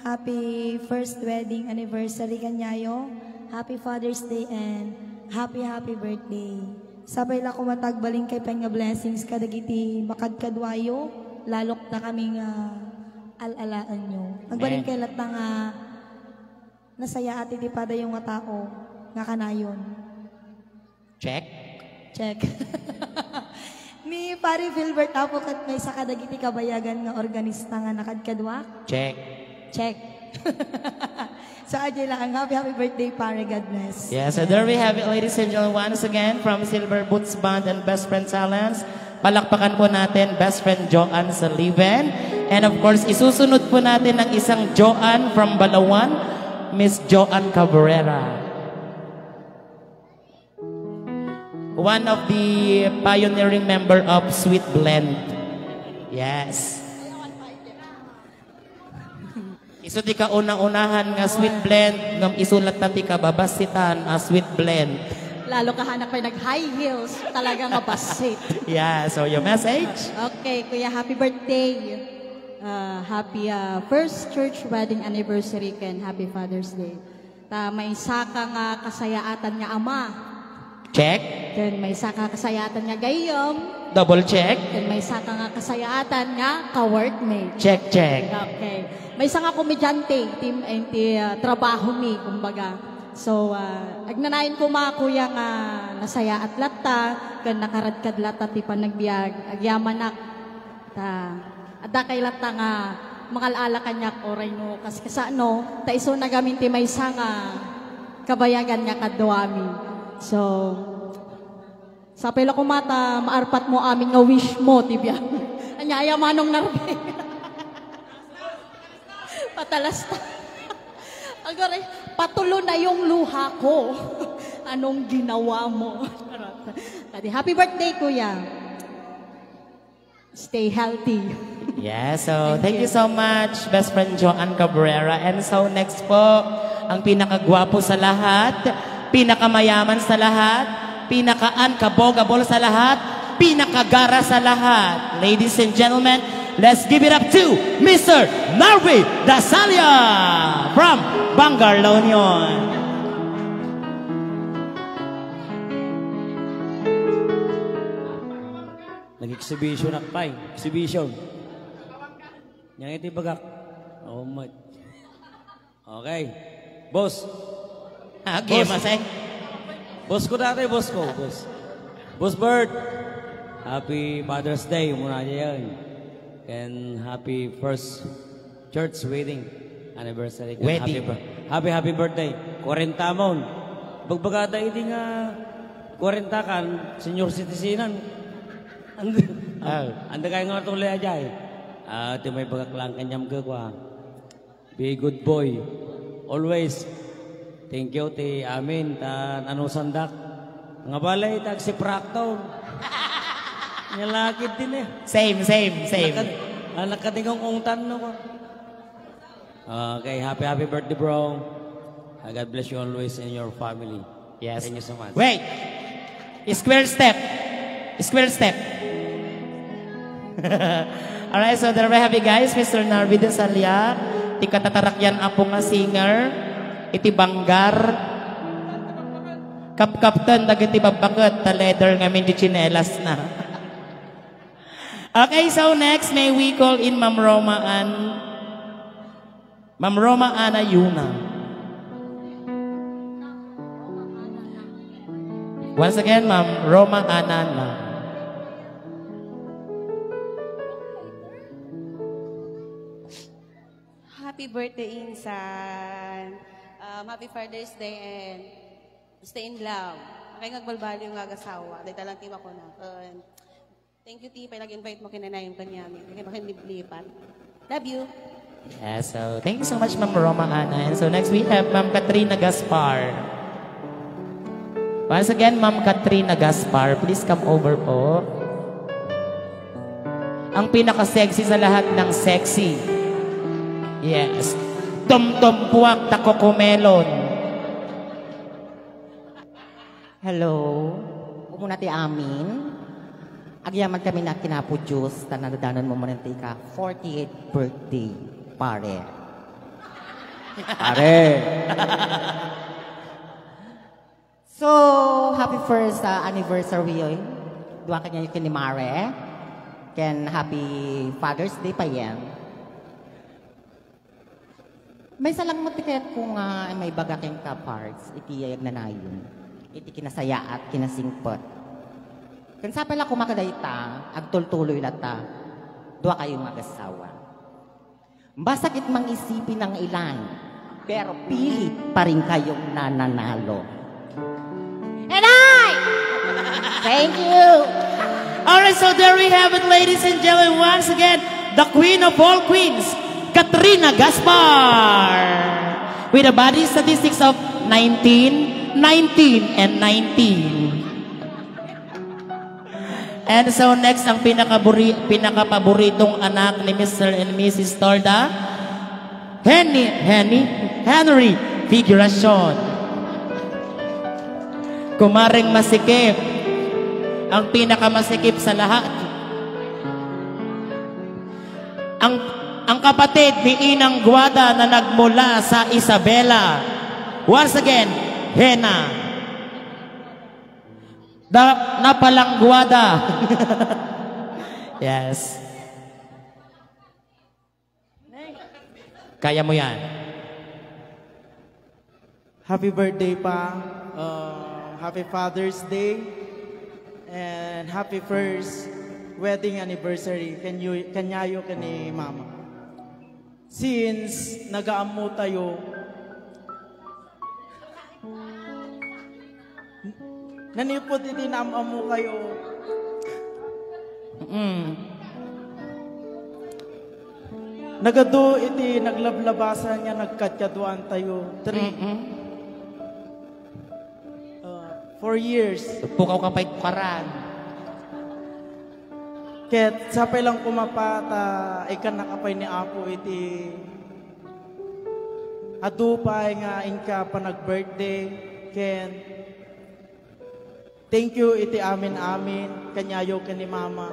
Happy first wedding anniversary kanyayo. Happy Father's Day and happy birthday. Sabay la kumatagbaling kay penga blessings kadagiti makadkadwayo. Lalok na kaming alalaan nyo. Nagbaling kay latang nasaya ati di pada yung nga tao nga kanayon. Check. Check. Ni Pari Philbert apo kat may sa kadagiti kabayagan nga organista nga nakadkadwa. Check. Check. So ajay lang, happy birthday pare, God bless. Yeah, so there we have it, ladies and gentlemen, once again from Silver Boots Band and Best Friend Silence. Palakpakan po natin Best Friend Joanne Sullivan. And of course, isusunod po natin ng isang Joanne from Balawan, Miss Joanne Cabrera. One of the pioneering member of Sweet Blend. Yes. Iso di ka unang-unahan nga Sweet Blend, ngam isulat na ti ka babasitan a Sweet Blend. Lalo ka hanap pa nag-high heels, talaga nga basit. Yeah, so your message? Okay, Kuya, happy birthday. Happy first church wedding anniversary ken happy Father's Day. Ta may saka nga kasayaatan nga ama. Check. Ken may saka kasayaatan nga gayom. Double check. Ken may saka nga kasayaatan nga ka-workmate. Check, check. Okay. May isa nga komedyante, team trabaho mi, kumbaga. So, agnanayin ko mga kuya nga nasaya at lata, kan nakaradkad lata ti panagbiag, agyamanak, ada kay lata nga makalala kanyak oray no, kaskasano, ta iso nagamin ti may isa nga kabayagan nga kadwami. So, sa pila ko mata, maarpat mo amin nga wish mo, tibya. Anyaya manong narbe. Patalas ta. Agore, patulo na yung luha ko. Anong ginawa mo? Happy birthday, Kuya. Stay healthy. Yeah, so thank you so much, Best Friend Joanne Cabrera. And so next po, ang pinakagwapo sa lahat, pinakamayaman sa lahat, pinaka-uncabogable sa lahat, pinakagara sa lahat. Ladies and gentlemen, let's give it up to Mr. Narvi Dasalia from Bangar, La Union. Nag-exhibition na pa exhibition. Yang iti bagak. Oh my. Okay. Boss. Okay, masay. Boss ko dati, boss ko. Boss Bert. Happy Father's Day. Muna niya yan. And happy first church wedding anniversary. Wedding. Happy birthday. 40 mon. Bagbagata hindi nga 40 kan senior citizenan. Anda kayo nga itong lea dyan. Ito may bagaklang kanyang gagwa. Be good boy. Always. Thank you ti amin. Ano sandak. Nga balay, tag si Prakto. Nyalakit din eh. Same. Nakatingong ungtan no ko. Okay, happy birthday bro. God bless you always in your family. Yes. Thank you so much. Wait. Square step. Alright, so there we have it guys. Mr. Narvi Dasalia. Iti katatarakyan apo nga singer. Iti Bangar. Kapten dagiti babakot. Ta leather nga min di chinelas na. Okay, so next may we call in Ma'am Roma Ana Yuna. Once again, Ma'am Roma Ana. Happy birthday, Insan. Happy Father's Day and stay in love. Kaya ngagbalbali yung agasawa. Dahil talang tima ko na. Thank you, Tipa. Nag-invite mo kinanayong kanyami. Kaya makiniblipan. Love you. Yeah, so thank you so much, Ma'am Roma Ana. And so next we have Ma'am Katrina Gaspar. Once again, Ma'am Katrina Gaspar, please come over po. Ang pinaka-sexy sa lahat ng sexy. Yes. Tom-tom puwak takokomelon. Hello. Umuna ti amin. Agyaman kami na kinapudyos. Tanadanan mo muna ka 48th birthday, pare. So, happy first anniversary. Dua kanya yung kinimare. Ken happy Father's Day pa yan. May salang matiket kung may bagaking ka parts, itiyayag na na yun. Iti kinasaya at kinasingpot. Kan sa pala kumakadayta, agtultuloy lata, dua kayong mag-asawa. Basakit mang isipin ng ilan, pero pilit pa rin kayong nananalo. And I! Thank you! Alright, so there we have it, ladies and gentlemen. Once again, the queen of all queens, Katrina Gaspar, with a body statistics of 19, 19, and 19. And so next, ang pinakapaboritong anak ni Mr. and Mrs. Torda, Henry Figuracion. Kumaring masikip, ang pinakamasikip sa lahat. Ang kapatid ni Inang Guada na nagmula sa Isabela. Once again, Hena. Napalang Guada. Yes. Kaya mo yan. Happy birthday pa. Happy Father's Day. And happy first wedding anniversary. Kanyayo ka ni Mama. Since nag-aamu tayo, nanipod iti naamamu kayo. Nagado iti naglablabasan niya, nagkatyaduan tayo. 4 years. Pukaw ka pa'y paran. Ket sapay lang kumapata, ikan nakapay ni Apo iti adupay nga inka pa nag-birthday. Ken thank you iti amin kanyayo kani mama.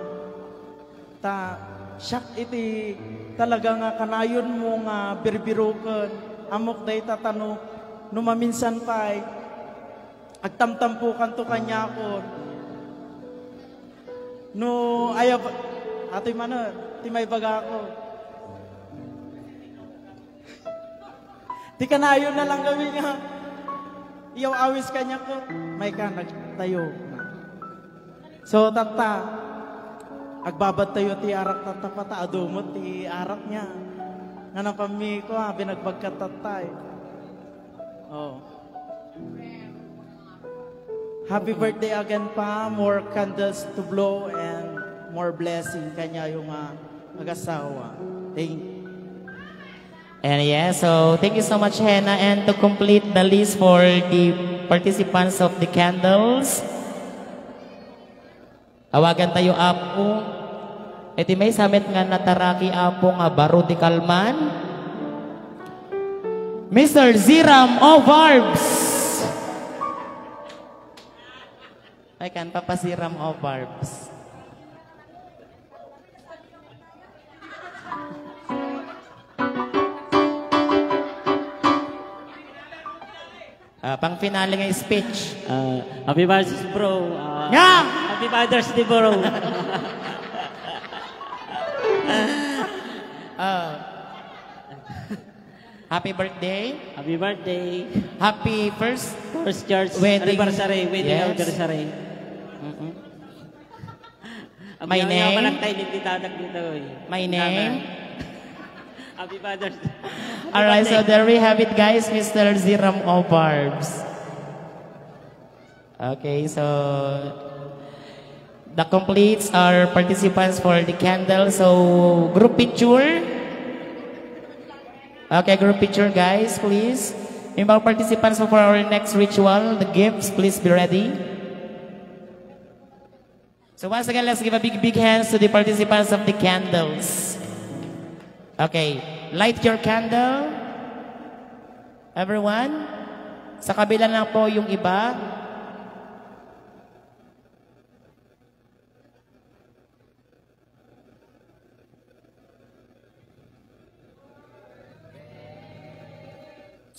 Ta siyak iti talaga nga kanayon mo nga birbiruken amok day tatano no maminsan pay agtamtampukan to kanya ko. No ayaw atoy manon ti may baga ko. Ti kanayon na lang gawin nga. Iyaw awis kanya ko. May ka nagtayo. So tata, agbabad tayo ti arak tata pata adumot ti arak niya. Nga nang pami ko ha, binagbagkat tatay. Oh. Happy birthday again pa. More candles to blow and more blessing kanya yung mag-asawa. Thank you. And yeah, so thank you so much, Hannah. And to complete the list for the participants of the candles, awagan tayo apo. Iti may samit nga nataraki apo nga baro di kalman. Mr. Ziram Ovarbs. Ay kan Papa Ziram Ovarbs. Pang finale ng speech. Happy Father's bro. Yeah! Happy Father's Day bro. Happy birthday. Happy birthday. Happy first church wedding anniversary. Wedding Yes. anniversary. My name? My name? Happy Father's Day. Alright, so there we have it, guys. Mr. Ziram Ovarbs. Okay, so that completes our participants for the candle. So group picture. Okay, group picture, guys, please. Yung mga participants for our next ritual, the gifts, please be ready. So once again, let's give a big hands to the participants of the candles. Okay, light your candle. Everyone. Sa kabila lang po yung iba.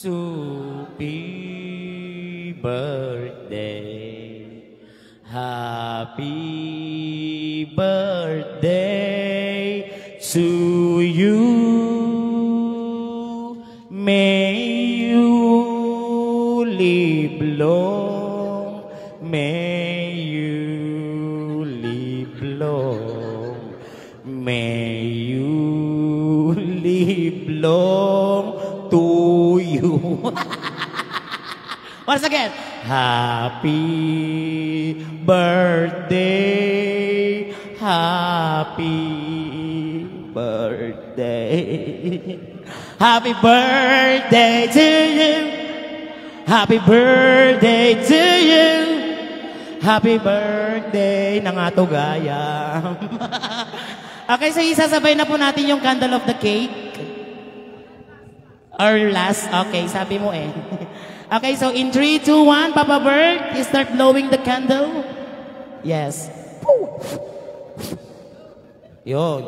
Happy birthday. Happy birthday to you. May you live long. May you live long. May you live long to you. Once again. Happy birthday. Happy birthday. Happy birthday to you. Happy birthday to you. Happy birthday ng ato gayam. Okay, so isasabay na po natin yung candle of the cake. Or last, okay, sabi mo eh. Okay, so in 3, 2, 1, Papa Bird, you start blowing the candle. Yes. Yun.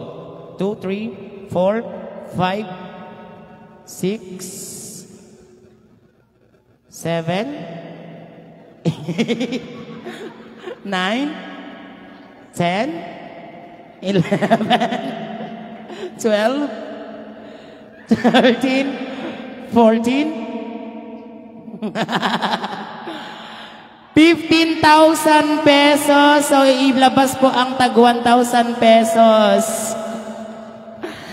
2, 3, 4, 5, 6, 7, 8, 9, 10, 11, 12, 13, 14, 15,000 pesos. So, ilabas po ang tag 1,000 pesos.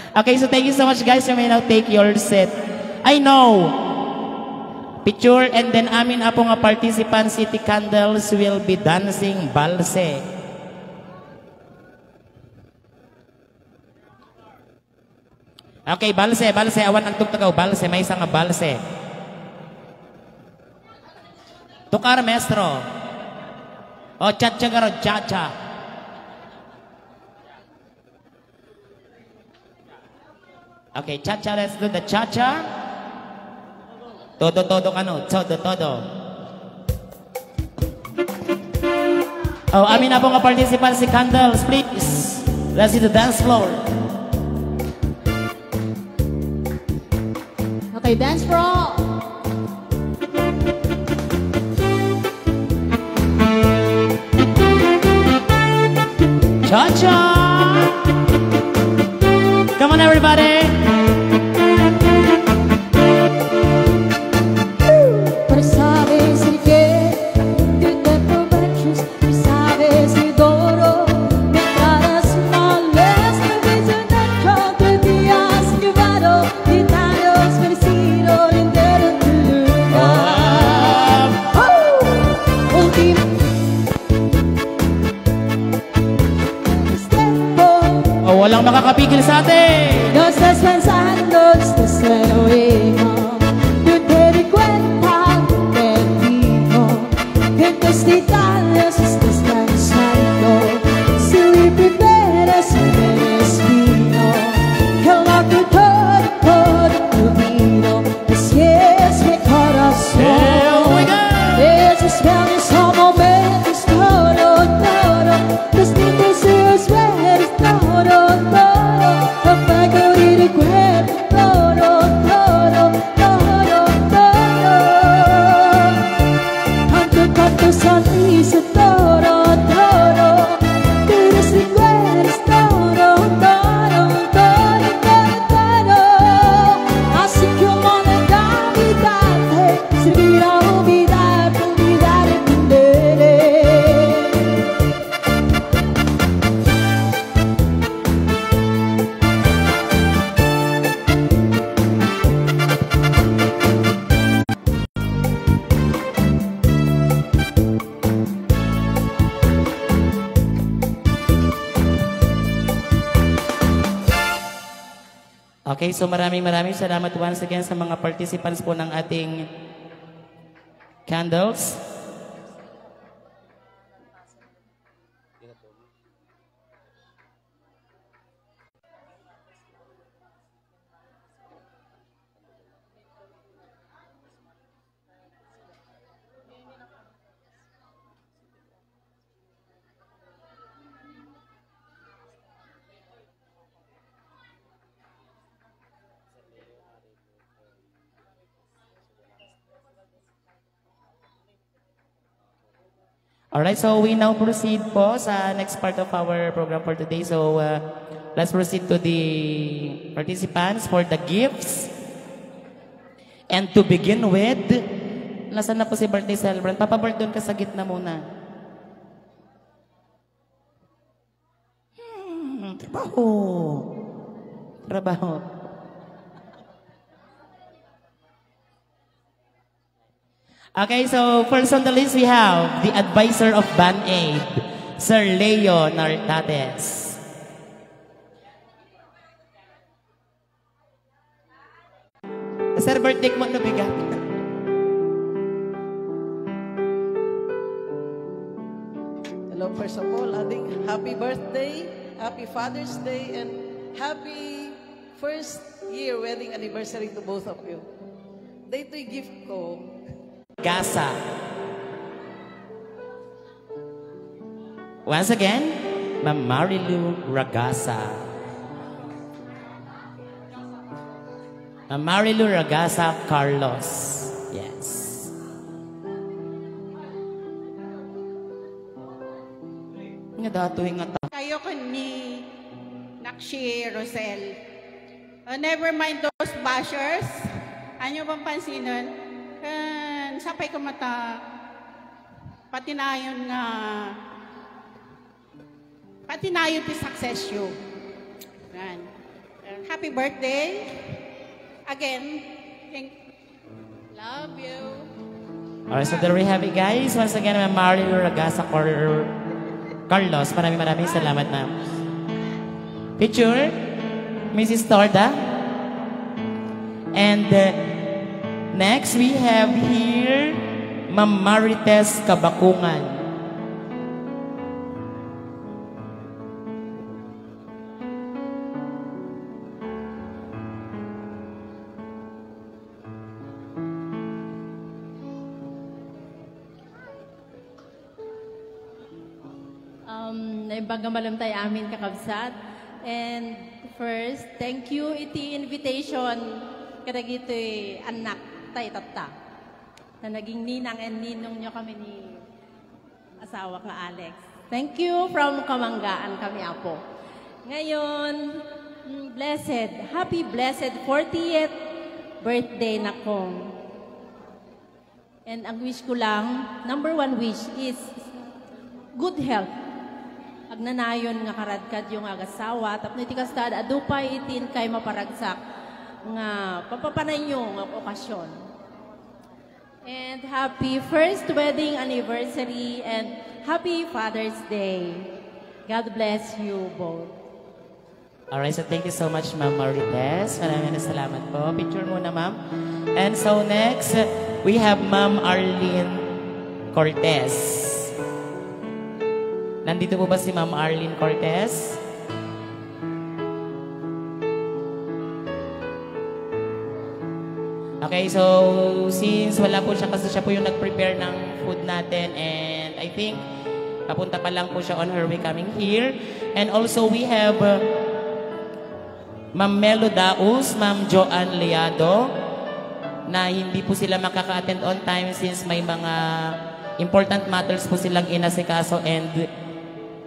Okay, so thank you so much, guys. You may now take your seat. I know. Picture and then amin po nga participants city candles will be dancing balse. Okay, balse. Awan ang tugtagaw. Balse. May isang nga balse. Tukar, maestro. O, cha-cha garo, cha-cha. Okay, cha-cha, let's do the cha-cha. Todo, todo, ano? Todo, todo. Oh, amin na po nga participants si Candles, please. Let's see the dance floor. Okay, dance floor. Cha-cha! Come on, everybody. Pero sabes el que tú te aprovechas y sabes el duro me tratas mal. Es que visionario de días llevado y daños merecido entero tu lugar. Último. Oh, walang makakapigil sa atin. No estás pensando, estás en oído. Tú te di cuenta, te digo que en tus titanes estás cansando. Si mi primera se me despino, que lo que todo olvido. Así es mi corazón. Esos planes son momentos, todo. Los niños y los verdes, todo. Apaga y recuerda todo. Tanto sonrisa, todo. Tú los recuerdas, todo. Así como la Navidad servirá olvidar, entender. Okay, so maraming salamat once again sa mga participants po ng ating candles. Alright, so we now proceed po sa next part of our program for today. So let's proceed to the participants for the gifts. And to begin with, nasaan na po si birthday celebrant? Papa Bert, doon ka sa gitna muna. Trabaho. Okay, so first on the list we have the advisor of Band-Aid, Sir Leo Nartates. Sir, birthday mo na bigat. Hello, first of all, adding happy birthday, happy Father's Day, and happy first year wedding anniversary to both of you. Dito'y gift ko. Gasa. Once again, Ma'am Marilu Ragasa. Ma'am Marilu Ragasa Carlos. Yes. Nga datuhin nga ta. Kayo ko ni Nakshi Rosel. Never mind those bashers. Ano bang pansinon? Sapay ko mata patinayon ti success you. Yan. Happy birthday. Again. Love you. Alright, so there we have it, guys. Once again, Ma'am Marilu Ragasa Carlos. Maraming salamat, ma'am. Picture, Mrs. Torda. And next, we have here Ma'am Marites Kabakungan. Naimbang malam tayo amin kakabsat. And first, thank you iti invitation kada gito'y anak tayo tata. Na naging ninang and ninong nyo kami ni asawa ka Alex. Thank you from Kamanggaan kami apo. Ngayon, happy blessed 40th birthday na kong. And ang wish ko lang, number one wish is good health. Agnanayon nga karadkad yung agasawa, tapno iti kastad, adupay itin kay maparagsak nga papapanay nyo nga okasyon. And happy first wedding anniversary and happy Father's Day. God bless you both. Alright, so thank you so much, Ma'am Marites. Maraming salamat po. Picture muna, Ma'am. And so next, we have Ma'am Arlene Cortez. Nandito po ba si Ma'am Arlene Cortez? Okay, so since wala po siya, kasi siya po yung nag-prepare ng food natin, and I think papunta pa lang po siya on her way coming here. And also we have Ma'am Melo Daus, Ma'am Joanne Liado, na hindi po sila makaka-attend on time since may mga important matters po silang inasikaso. And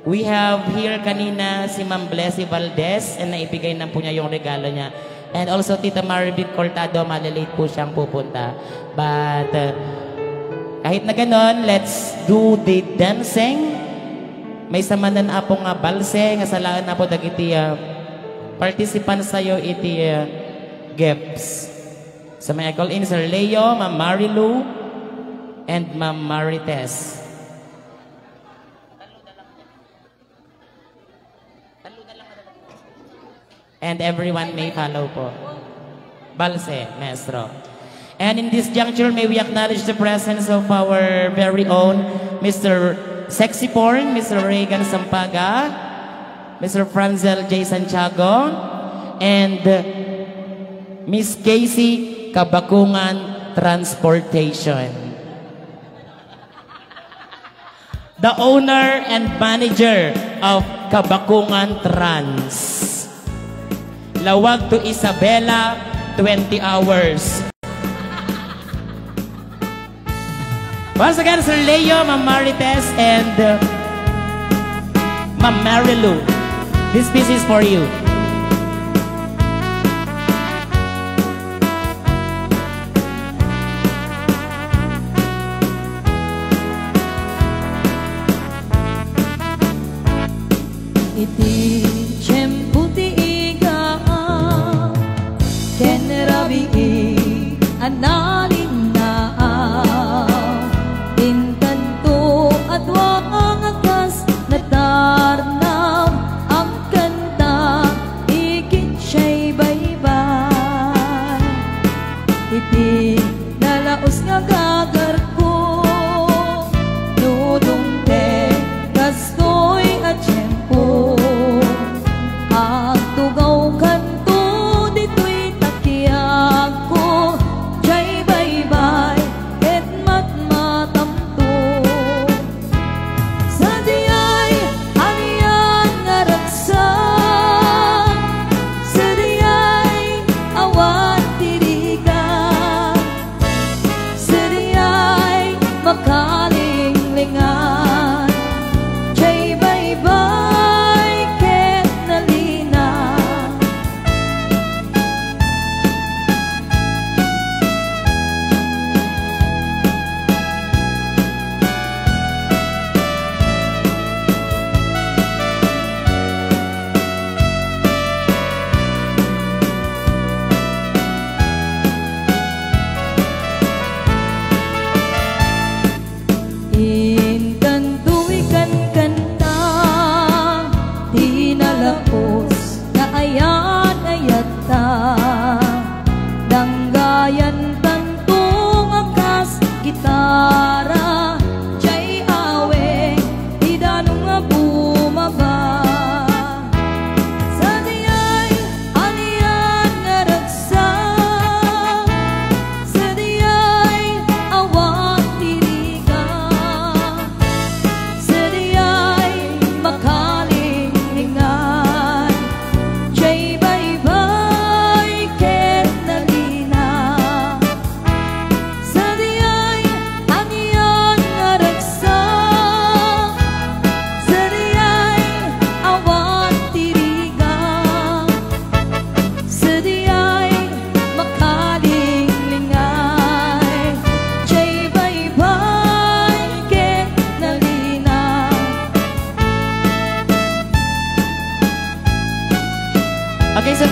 we have here kanina si Ma'am Blessy Valdez, and naibigay na po niya yung regalo niya. And also Tita Maribit Cortado, malilate po siyang pupunta. But kahit na ganon, let's do the dancing. May samanan na po nga balse, nga salaan na po dagiti participants sa'yo iti gifts. So may I call in Sir Leo, Ma'am Marilu, and Ma'am Marites. And everyone may follow po. Balse, Maestro. And in this juncture, may we acknowledge the presence of our very own Mr. Sexy Porn, Mr. Reagan Sampaga, Mr. Franzel J. Santiago, and Miss Casey Kabakungan Transportation. The owner and manager of Kabakungan Trans. Lawag to Isabela, 20 hours. Once again, Sir Leo, Ma'am Marites, and Ma'am Marilu. This piece is for you. Iti tiyempo ti iga ken rabi analin na intanto adwa ang akas natarnam ang kanta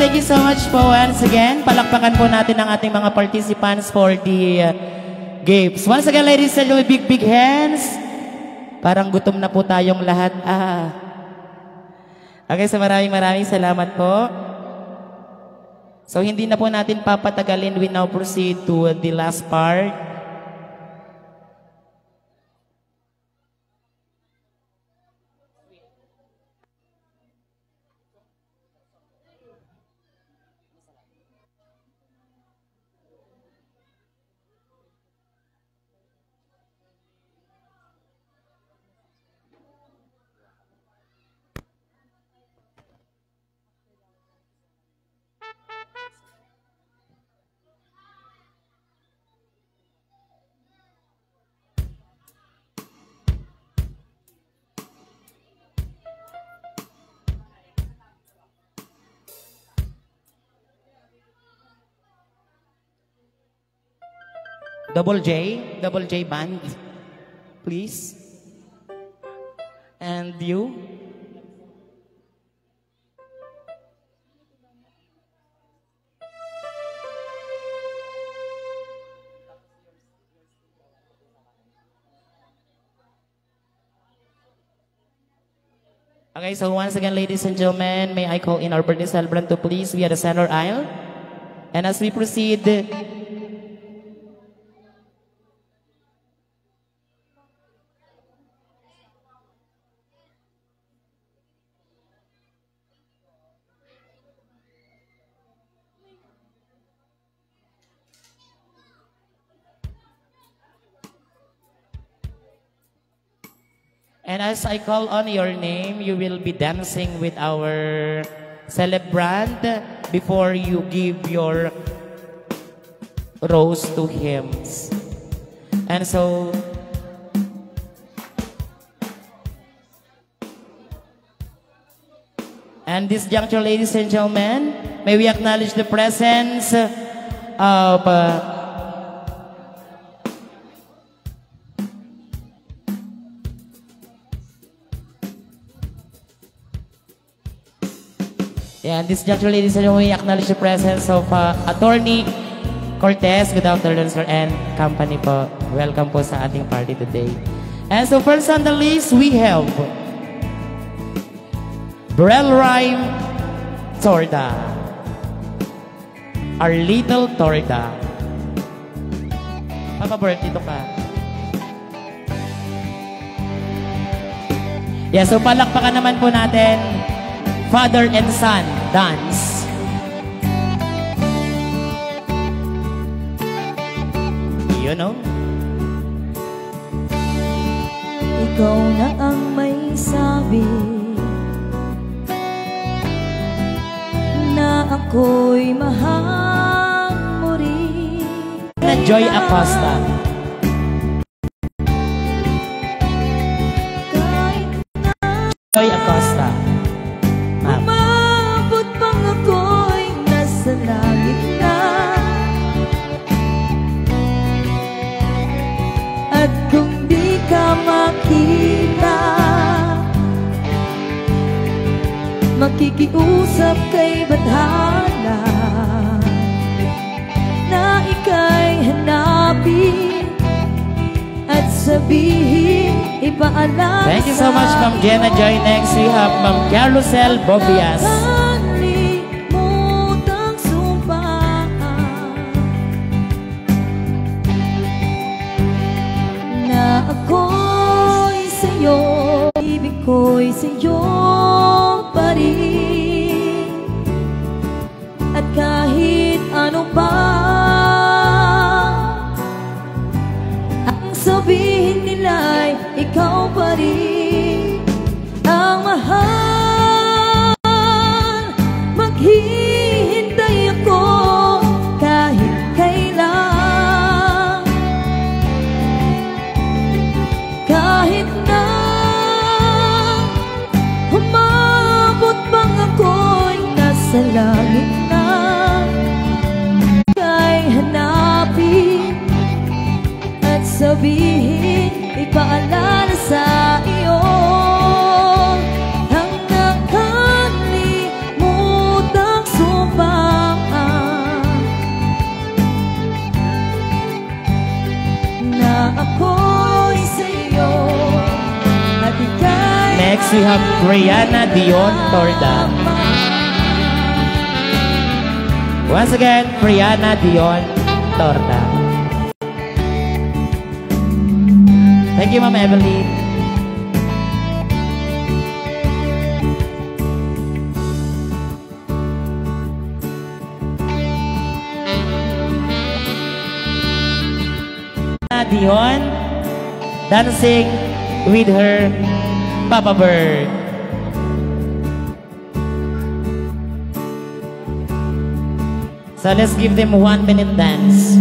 thank you so much po once again. Palakpakan po natin ang ating mga participants for the games. Once again, ladies and gentlemen, big hands. Parang gutom na po tayong lahat. Okay, so maraming salamat po. So hindi na po natin papatagalin. We now proceed to the last part. Double J band, please. And you? Okay, so once again, ladies and gentlemen, may I call in our birthday celebrant to please via the center aisle. And as we proceed, and as I call on your name, you will be dancing with our celebrant before you give your rose to him. And so, and this juncture, ladies and gentlemen, may we acknowledge the presence of and this juncture, ladies and gentlemen, we acknowledge the presence of Attorney Cortez. Good afternoon, sir, and company po. Welcome po sa ating party today. And so first on the list, we have Brel Rhyme Torda. Our little Torda. Papa Bert, dito ka. Yeah, so palakpakan naman po natin Father and Son dance. You know? Ikaw na ang may sabi na ako'y mahal mo rin. Na Joy Acosta. Joy Acosta. Umabot pang ako'y nasa langit na, at kung di ka makita, makikiusap kay Badhana na ika'y hanapin at sabihin, ipaalala. Thank you so much, Ma'am Jenna Joy. Next, we have Ma'am Carlosel Bobias. Kalimutang sumpa na ako'y sa'yo, ibig ko'y sa'yo pa rin. At kahit ano pa sabihin nila'y ikaw pa rin ang mahal. Maghihintay ako kahit kailan, kahit na humabot bang ako'y nasa langit na, kay hanapin at sabihin, ipaalala sa iyo Next, we have Brianna Dion Torda. Once again, Brianna Dion Torda. Thank you, Ma'am Evelyn. Dion dancing with her Papa Bird. So let's give them 1 minute dance.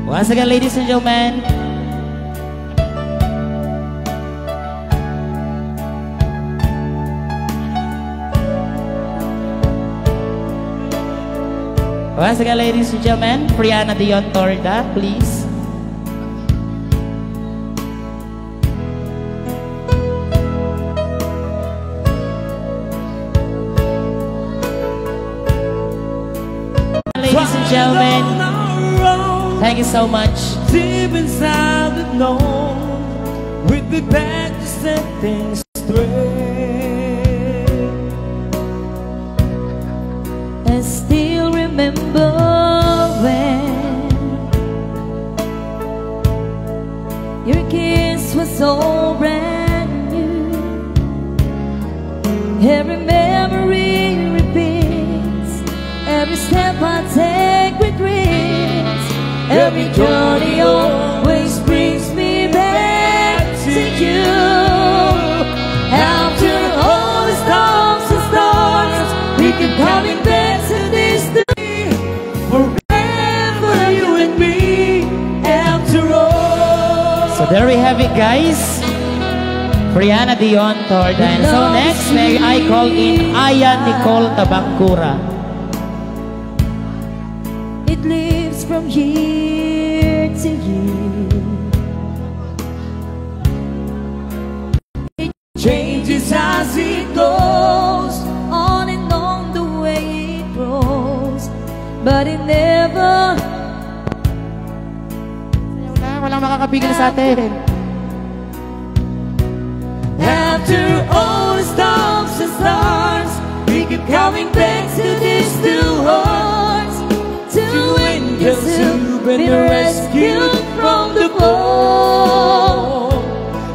Once again, ladies and gentlemen, Brianna Dion Torda, please. Ladies and gentlemen, thank you so much. Deep inside the known, we'd be back to set things straight. I still remember when your kiss was so brand new. Every memory repeats, every step I take with regrets. Every journey always brings me back to you. After all the storms and stars, we keep coming back to this day. Forever you and me, after all. So there we have it, guys. Brianna Dion Torda. And so next, may I call in Aya Nicole Tabangkura. It lives from year to year. It changes as it goes, on and on the way it grows. But it never. Walang makakapigil sa atin. After all the storms and stars, we keep coming back to these two hearts. Two angels who've been rescued from the fall.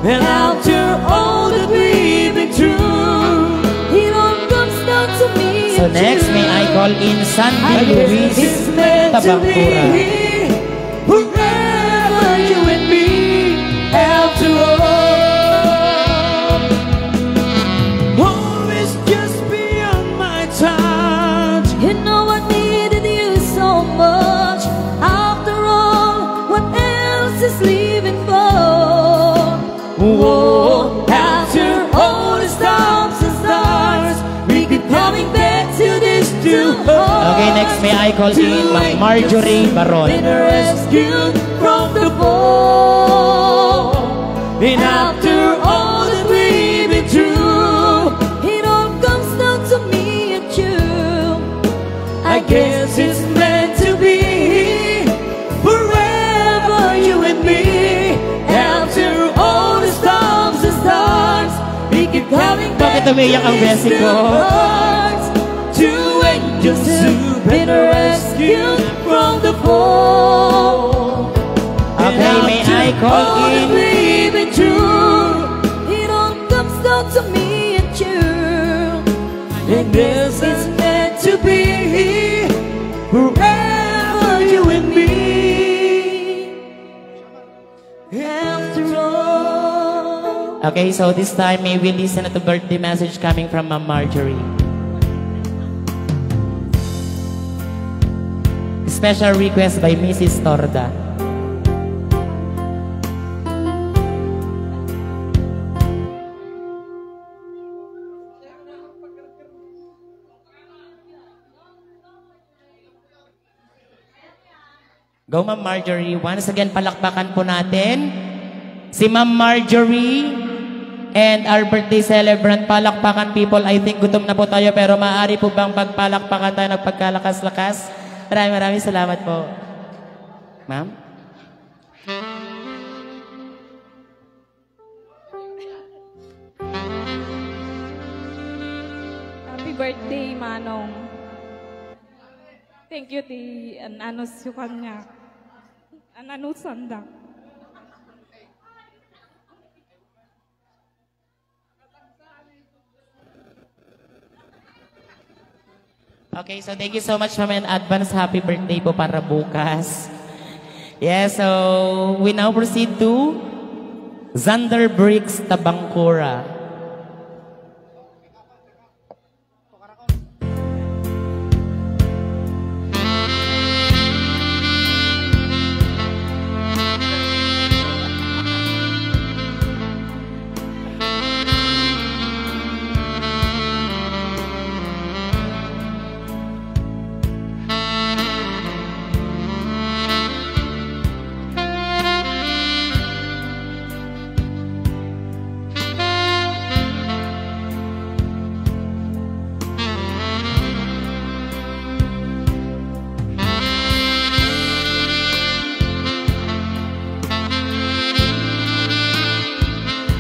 And after all that we've been through, it all comes down to me. So next, may I call in Sandy Luis Tabangkura. Forever you and me, after all. Always just beyond my touch. You know I needed you so much. After all, what else is living for? Whoa. After all the storms and stars, we keep coming back to this two hearts. Okay, next, may I call in Ma'am Marjorie Baron. Been rescued from the fall. And after all that we've been through, it all comes down to me and you. I guess it's meant to be. Forever you and me. After all the storms and stars, we keep coming back Bakit umiyak ang besi ko? Two angels who've been rescued from the fall. Okay, may I call in We've been through. It all comes down to me and you. And this is meant to be. Forever you and me. After all. Okay, so this time, may we listen to birthday message coming from Ma'am Marjorie. special request by Mrs. Torda. Go, Ma'am Marjorie. Once again, palakpakan po natin si Ma'am Marjorie and our birthday celebrant. Palakpakan, people. I think gutom na po tayo, pero maaari po bang pagpalakpakan tayo ng pagkalakas-lakas? Maraming salamat po. Ma'am? Happy birthday, Manong. Thank you, ti ananos yung kanya. Ananusan lang. Okay, so thank you so much, ma'am, and advance happy birthday po para bukas. Yeah, so we now proceed to Zander Briggs Tabangkura.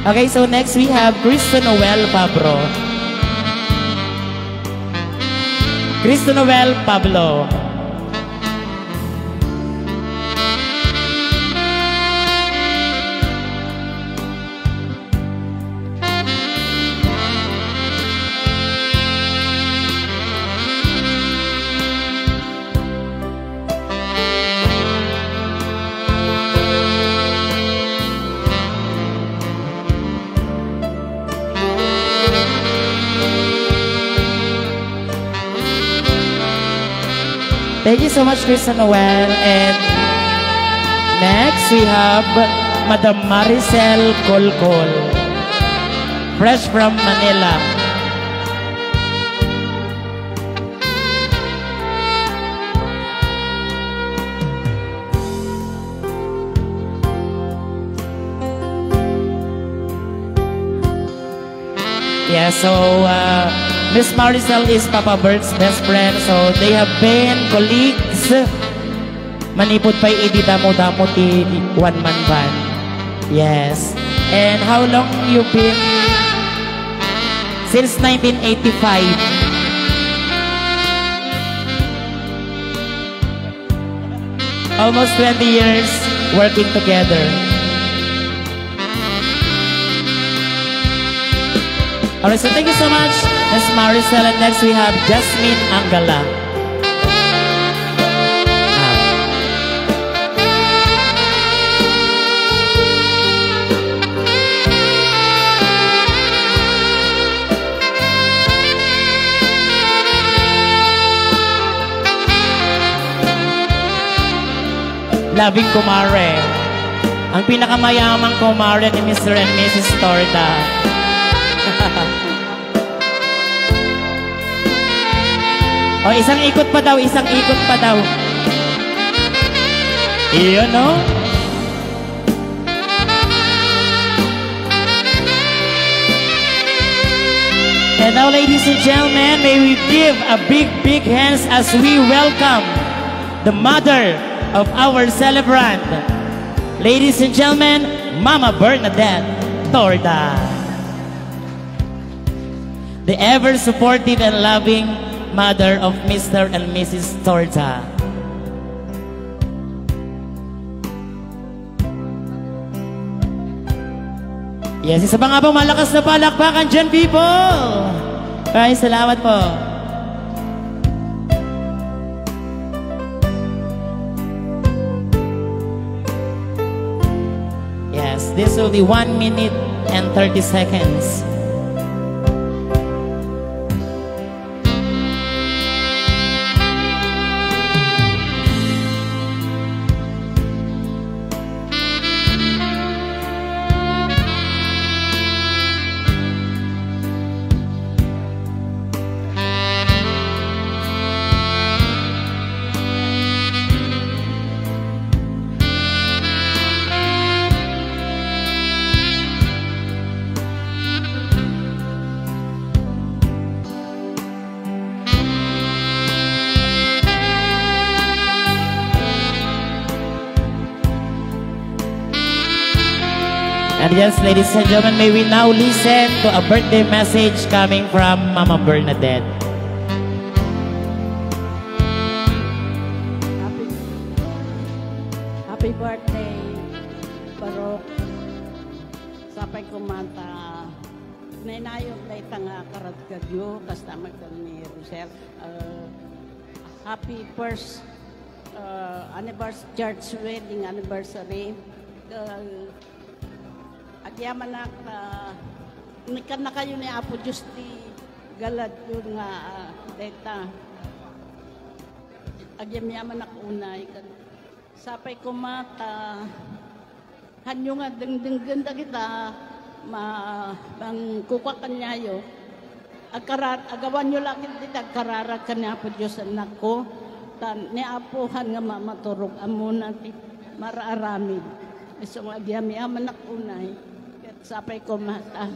Okay, so next we have Cristo Noel Pablo. Cristo Noel Pablo. Thank you so much, Cristo Noel. And next, we have Madam Maricel Colcol, fresh from Manila. Yeah, so Miss Maricel is Papa Bert's best friend, so they have been colleagues. Manipod pa'y ididamo-damo ti one-man band. Yes. And how long you been? Since 1985. Almost 20 years working together. Alright, so thank you so much, Ms. Maricel. And next we have Jasmine Angala. Loving kumare. Ang pinakamayamang kumare ni Mr. and Mrs. Torda. O, isang ikot pa daw, isang ikot pa daw. Iyon, no? And now, ladies and gentlemen, may we give a big, big hands as we welcome the mother of our celebrant. Ladies and gentlemen, Mama Bernadette Torda. The ever-supportive and loving mother of Mr. and Mrs. Torda. Yes, isa pa nga pong malakas na palakpakan dyan, people! Maraming salamat po. Yes, this will be 1 minute and 30 seconds. And yes, ladies and gentlemen, may we now listen to a birthday message coming from Mama Bernadette. Happy birthday, Barok. Sapay kumanta. Nainayot na itang karat kadyo, kasta magdal ni Rosel. Happy first anniversary, church wedding anniversary. Agyaman na kayo ni Apo Diyos di galad yun nga data. Agyam-yaman ako unay. Sapay kumata, hanyo nga ganda kita, bang kukwa kanyayo, agawan nyo lang kita, karara ka ni Apo Diyos anak ko, ni Apohan nga maturog, amuna ti maraaramid. So agyam-yaman ako unay. Sapay ko mata.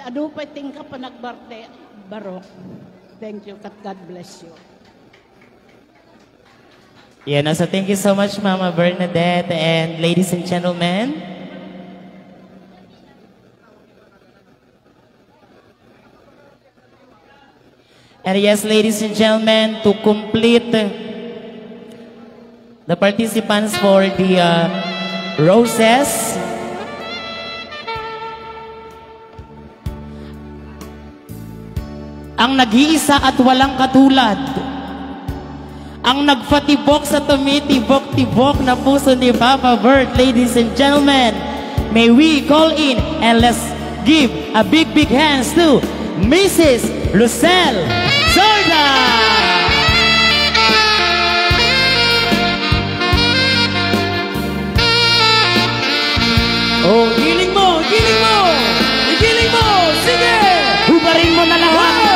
Ado pa tingka pa nagbarte, Barok. Thank you, God bless you. Yeah, so thank you so much, Mama Bernadette. And ladies and gentlemen, and yes, ladies and gentlemen, to complete the participants for the roses, ang nag-iisa at walang katulad, ang nagfatibok sa tumitibok-tibok na puso ni Papa Bert. Ladies and gentlemen, may we call in and let's give a big hands to Mrs. Lucelle Sorda! Oh, giling mo! Giling mo! Igiling mo! Sige! Hubarin mo na lahat! Wow!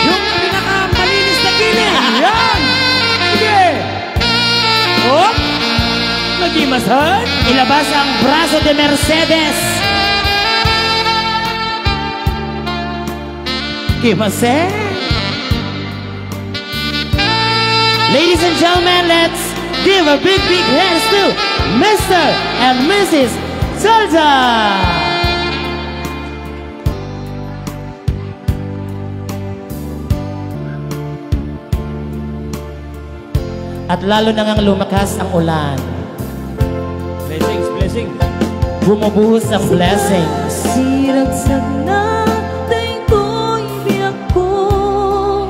Yung pinakamalinis na giling! Yan! Sige! Oh! Nagimasan! Ilabas ang braso de Mercedes! Gimasen! Ladies and gentlemen, let's give a big hands to Mr. and Mrs. Salsa! At lalo na ngang lumakas ang ulan. Blessings, blessings. Bumubuhos ang blessings. Siragsag na day ko'y biyak ko,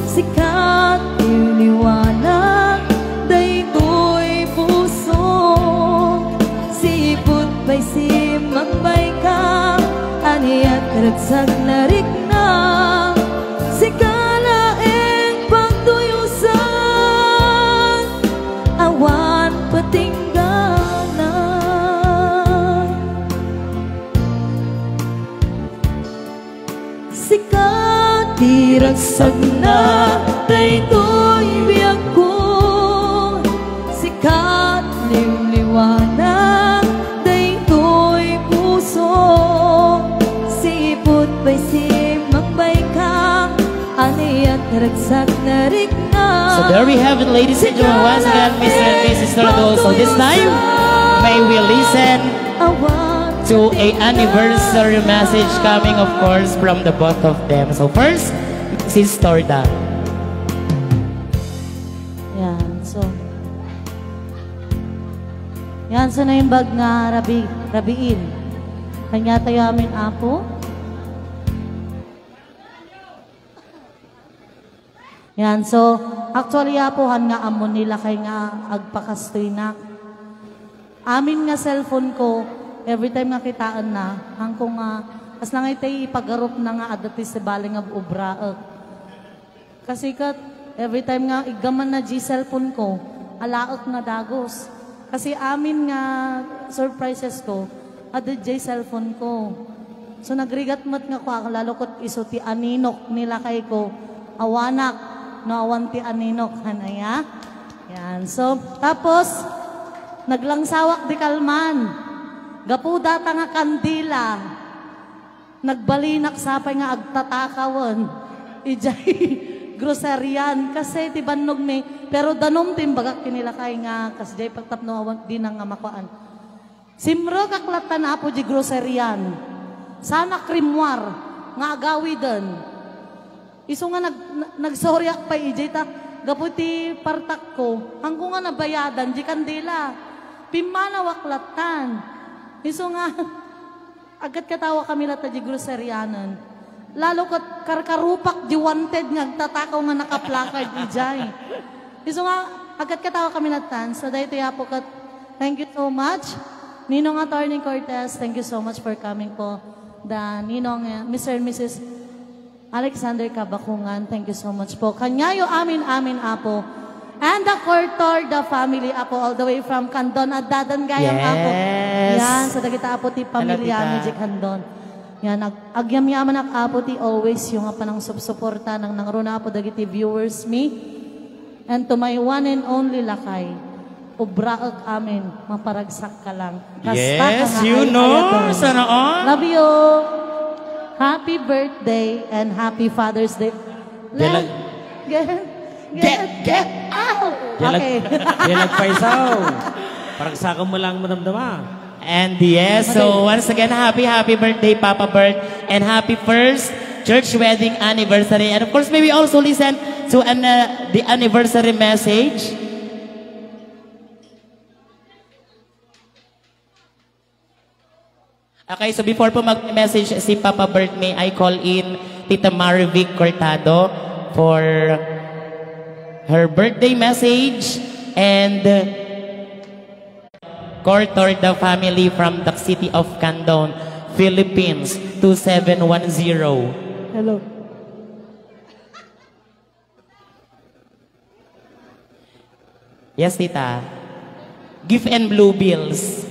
sikat yung liwanag, day ko'y puso, sipot ba'y simagbay ka, aniyak ragsag na rikna, sikalaeng pagtuyusan, awan patingganan. Sikat diragsag na daytoy biyak ko, sikat liwliwanag daytoy puso, sipot ba'y simagbay ka, aniyak ragsag na rikna. So there we have it, ladies and gentlemen. Once again, Mr. and Mrs. Torado. So this time, may we listen to a anniversary message coming, of course, from the both of them. So first, Mrs. Torda. Yan, so na yung bag nga rabiin. Kanya tayo amin apo. Yan, so actually apohan nga amon nila kay nga agpakastoy na. Amin nga cellphone ko, every time nga kitaan na, hangkong nga, as lang itay ipagarop na nga adati sa baling nga ubraak. Kasi kat, every time nga igaman na cellphone ko, alaak nga dagos. Kasi amin nga surprises ko, adat cellphone ko. So nagrigat mat nga ko, lalo ko't iso ti aninok nila kay ko, awanak, no awan ti aninok, hanaya. Yan, so, tapos, naglangsawak di kalman. Gapuda ta nga kandila. Nagbalinak sapay nga agtatakawan. Ijay groceryan. Kasi ti bannog mi. Pero danom tim bagak kinila kay nga kasjay pagtapno awan di nga makuan. Simro kaklatan na po di groceryan. Sana krimwar, nga agawi din. Iso nga nagsoryak pa ijay ta, gaputi partak ko, hangko nga nabayadan, di kandila. Pimana waklatan. Iso nga, agad katawa kami lata di groceryanan. Lalo kat karkarupak di wanted nga, tatakaw nga nakaplakard ijay. Iso nga, agad katawa kami latan, so dahil tiya po kat, thank you so much. Ninong Attorney Cortez, thank you so much for coming po. Ninong Mr. and Mrs. Alexander Kabakungan, thank you so much po. Kanyayo amin apo. And the Cortor, the family apo, all the way from Candon at Dadangayang apo. Yan, sa dagita apo ti pamilya ni Candon. Yan, agyam-yaman ak apo ti always yung panang suporta ng nangruna apo dagiti viewers me. And to my one and only lakay, ubraak amin, maparagsak ka lang. Yes, you know. Sana all. Love you. Happy birthday and happy Father's Day. Get out. Okay. Nagpaisaw. Paragsakan mo lang madamdama. And yes, so once again, happy birthday, Papa Bert, and happy first church wedding anniversary. And of course, maybe also listen to the anniversary message. Okay, so before po mag-message si Papa Bert, may I call in Tita Marivic Cortado for her birthday message and Cortor, the family from the city of Candon, Philippines, 2710. Hello. Yes, Tita. Gift and blue bills.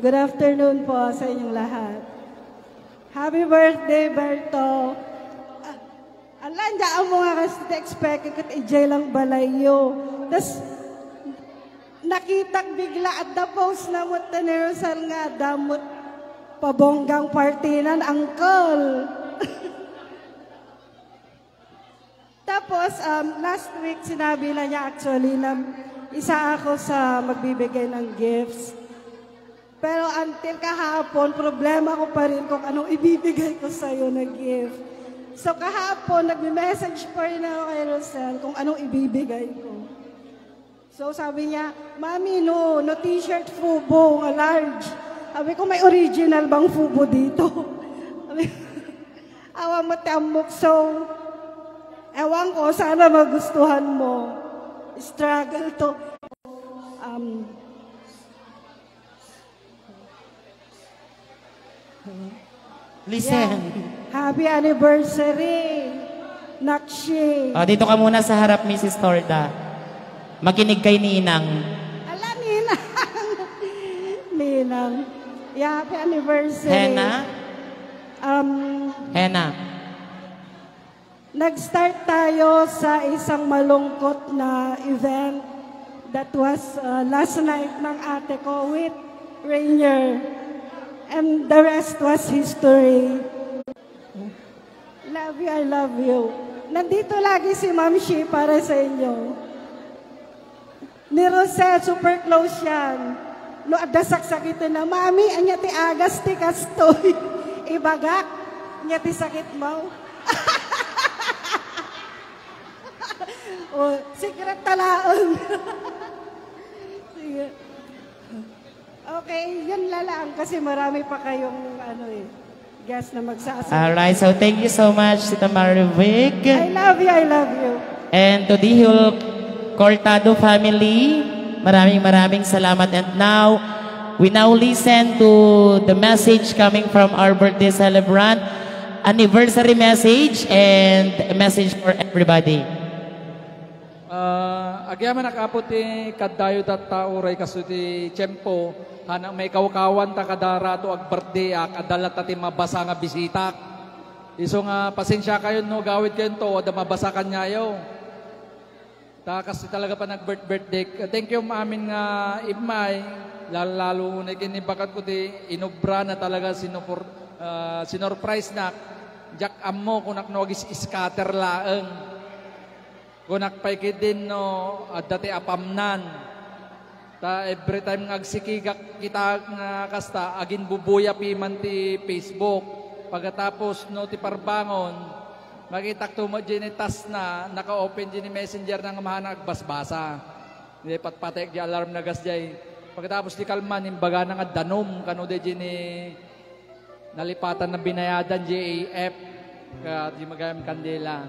Good afternoon po sa inyong lahat. Happy birthday, Berto. Alandaan mo nga kasi expect kat ijay lang balayo. Tapos, nakita bigla at the post na mo tanirusal nga damot pabonggang partinan, uncle. Tapos, last week sinabi na niya actually na isa ako sa magbibigay ng gifts. Pero until kahapon, problema ko pa rin kung anong ibibigay ko sa'yo na gift. So kahapon, nagme-message pa rin ako kay Rosel kung anong ibibigay ko. So sabi niya, Mami, no t-shirt fubo, nga large. Sabi ko, may original bang fubo dito? Awa mo tamok. So, ewan ko, sana magustuhan mo. Struggle to. Listen. Yeah. Happy anniversary, Nakshi. Dito ka muna sa harap, Mrs. Torda. Makinig kay Ninang. Ala, Ninang. Ninang. Yeah, happy anniversary. Hena? Hena. Nag-start tayo sa isang malungkot na event that was last night ng ate ko with Rainier. And the rest was history. Love you, I love you. Nandito lagi si Ma'am Shi para sa inyo. Ni Rosel, super close yan. No, adasak sakit na, Mami, anya ti agas ti kastoy. Ibagak, anya ti sakit mo. Oh, secret talaon. Sige. Okay, yun lang kasi marami pa kayong guest na magsasabi. Alright, so thank you so much, Tita Marivic. I love you, I love you. And to the whole Cortado family, maraming salamat. And now, we now listen to the message coming from our birthday celebrant, anniversary message, and a message for everybody. Agyaman nakapot ti kaddayo data uray kaso ti tiyempo hanang may kawkawan ta kadarato ag birthday kadala ta ti mabasa nga bisita. Iso nga pasensya kayo no gawid kayo to ada mabasa kanyayo. Ta kasi talaga pa nag-birthday. Thank you amin nga imay lalo na kinibakat ko ti inobra na talaga sinurprise na jak ammo kung naknogis scatter laeng. Kung nakpaikid din no, dati apamnan. Ta every time nga agsikigak kita nga kasta, agin bubuya piman ti Facebook. Pagkatapos no ti parbangon, makitak tumo tas na, naka-open din ni messenger ng mahana agbasbasa. Hindi patpatek di alarm na gas jay. Pagkatapos di kalman, imbaga na nga danom, kano di ni nalipatan na binayadan JAF, kaya di magayam kandila.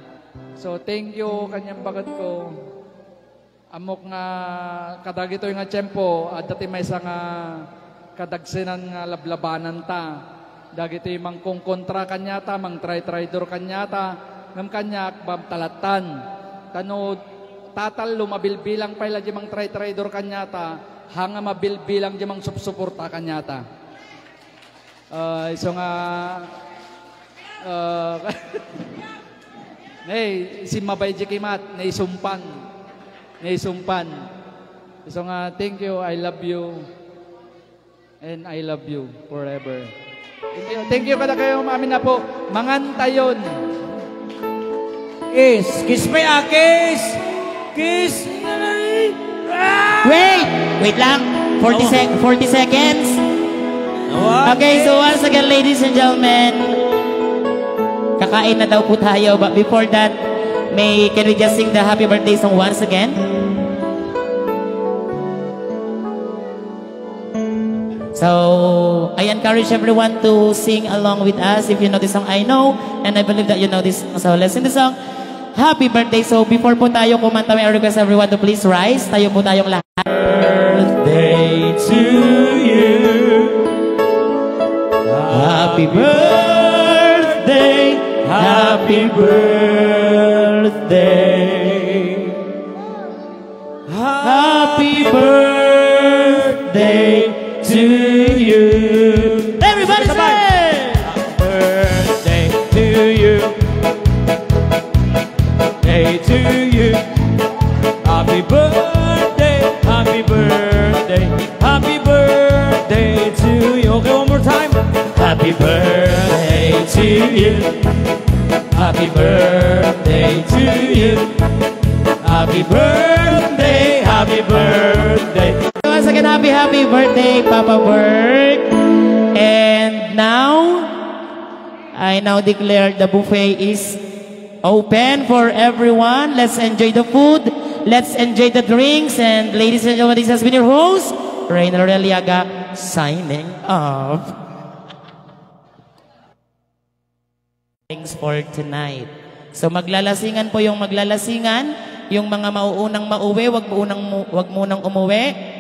So thank you kanyang bagat ko. Amok nga kadagito nga tiyempo, at dati may isa nga kadagsinan nga lablabanan ta. Dagito yung mang kong kontra kanyata, mang try-try-door kanyata, ngam kanyak, bam talatan. Tano, tatal lumabilbilang pa ila di mang try-try-door kanyata, hanga mabilbilang di mang supsuporta kanyata. So nga, si Mabay Jikimat, naisumpan. So nga, thank you, I love you, and I love you forever. Thank you kada kayo, amin na po. Mangantayon. Kiss me, kiss! Kiss! Wait lang. 40 seconds. Okay, so once again, ladies and gentlemen, kakain na daw po tayo. But before that, can we just sing the happy birthday song once again? So, I encourage everyone to sing along with us. If you know this song, I know. And I believe that you know this song. So, let's sing the song. Happy birthday. So, before po tayo kumanta, may I request everyone to please rise. Tayo po tayong lahat. Birthday to you. Happy birthday. Happy birthday. Happy birthday to you. Everybody say! Birthday to you. Day to you. Happy birthday. Happy birthday. Happy birthday to you. Okay, one more time. Happy birthday to you. Happy birthday to you. Happy birthday. Happy birthday. Once again, happy birthday, Papa Bert. And now, I now declare the buffet is open for everyone. Let's enjoy the food. Let's enjoy the drinks. And ladies and gentlemen, this has been your host, Reynald Reliaga, signing off. Thanks for tonight. So maglalasingan po yung maglalasingan. Yung mga mauunang mauwi, wag munang umuwi.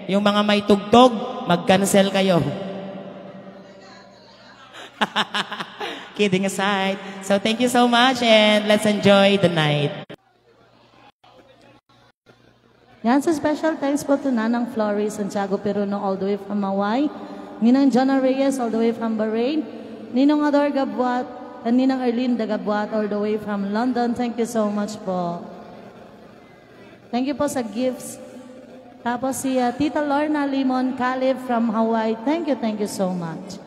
Yung mga may tugtog, mag-cancel kayo. Kidding aside. So thank you so much and let's enjoy the night. Yan, so special thanks po to Nanang Flores Santiago Peruno all the way from Hawaii, Ninang Jonna Reyes all the way from Bahrain, Ninong Ador Gabuat, and Ninang Erlene Gabuat all the way from London. Thank you so much po. Thank you po sa gifts. Tapos si Tita Lorna Limon Caleb from Hawaii. Thank you so much.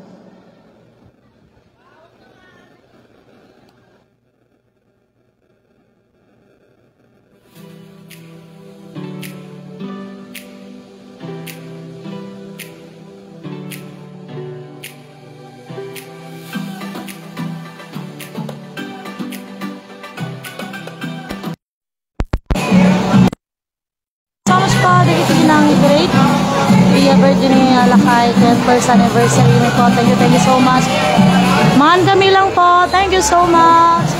Great Via Virginia Lakay 10th anniversary po. Thank you so much. Mahan kami lang po. Thank you so much.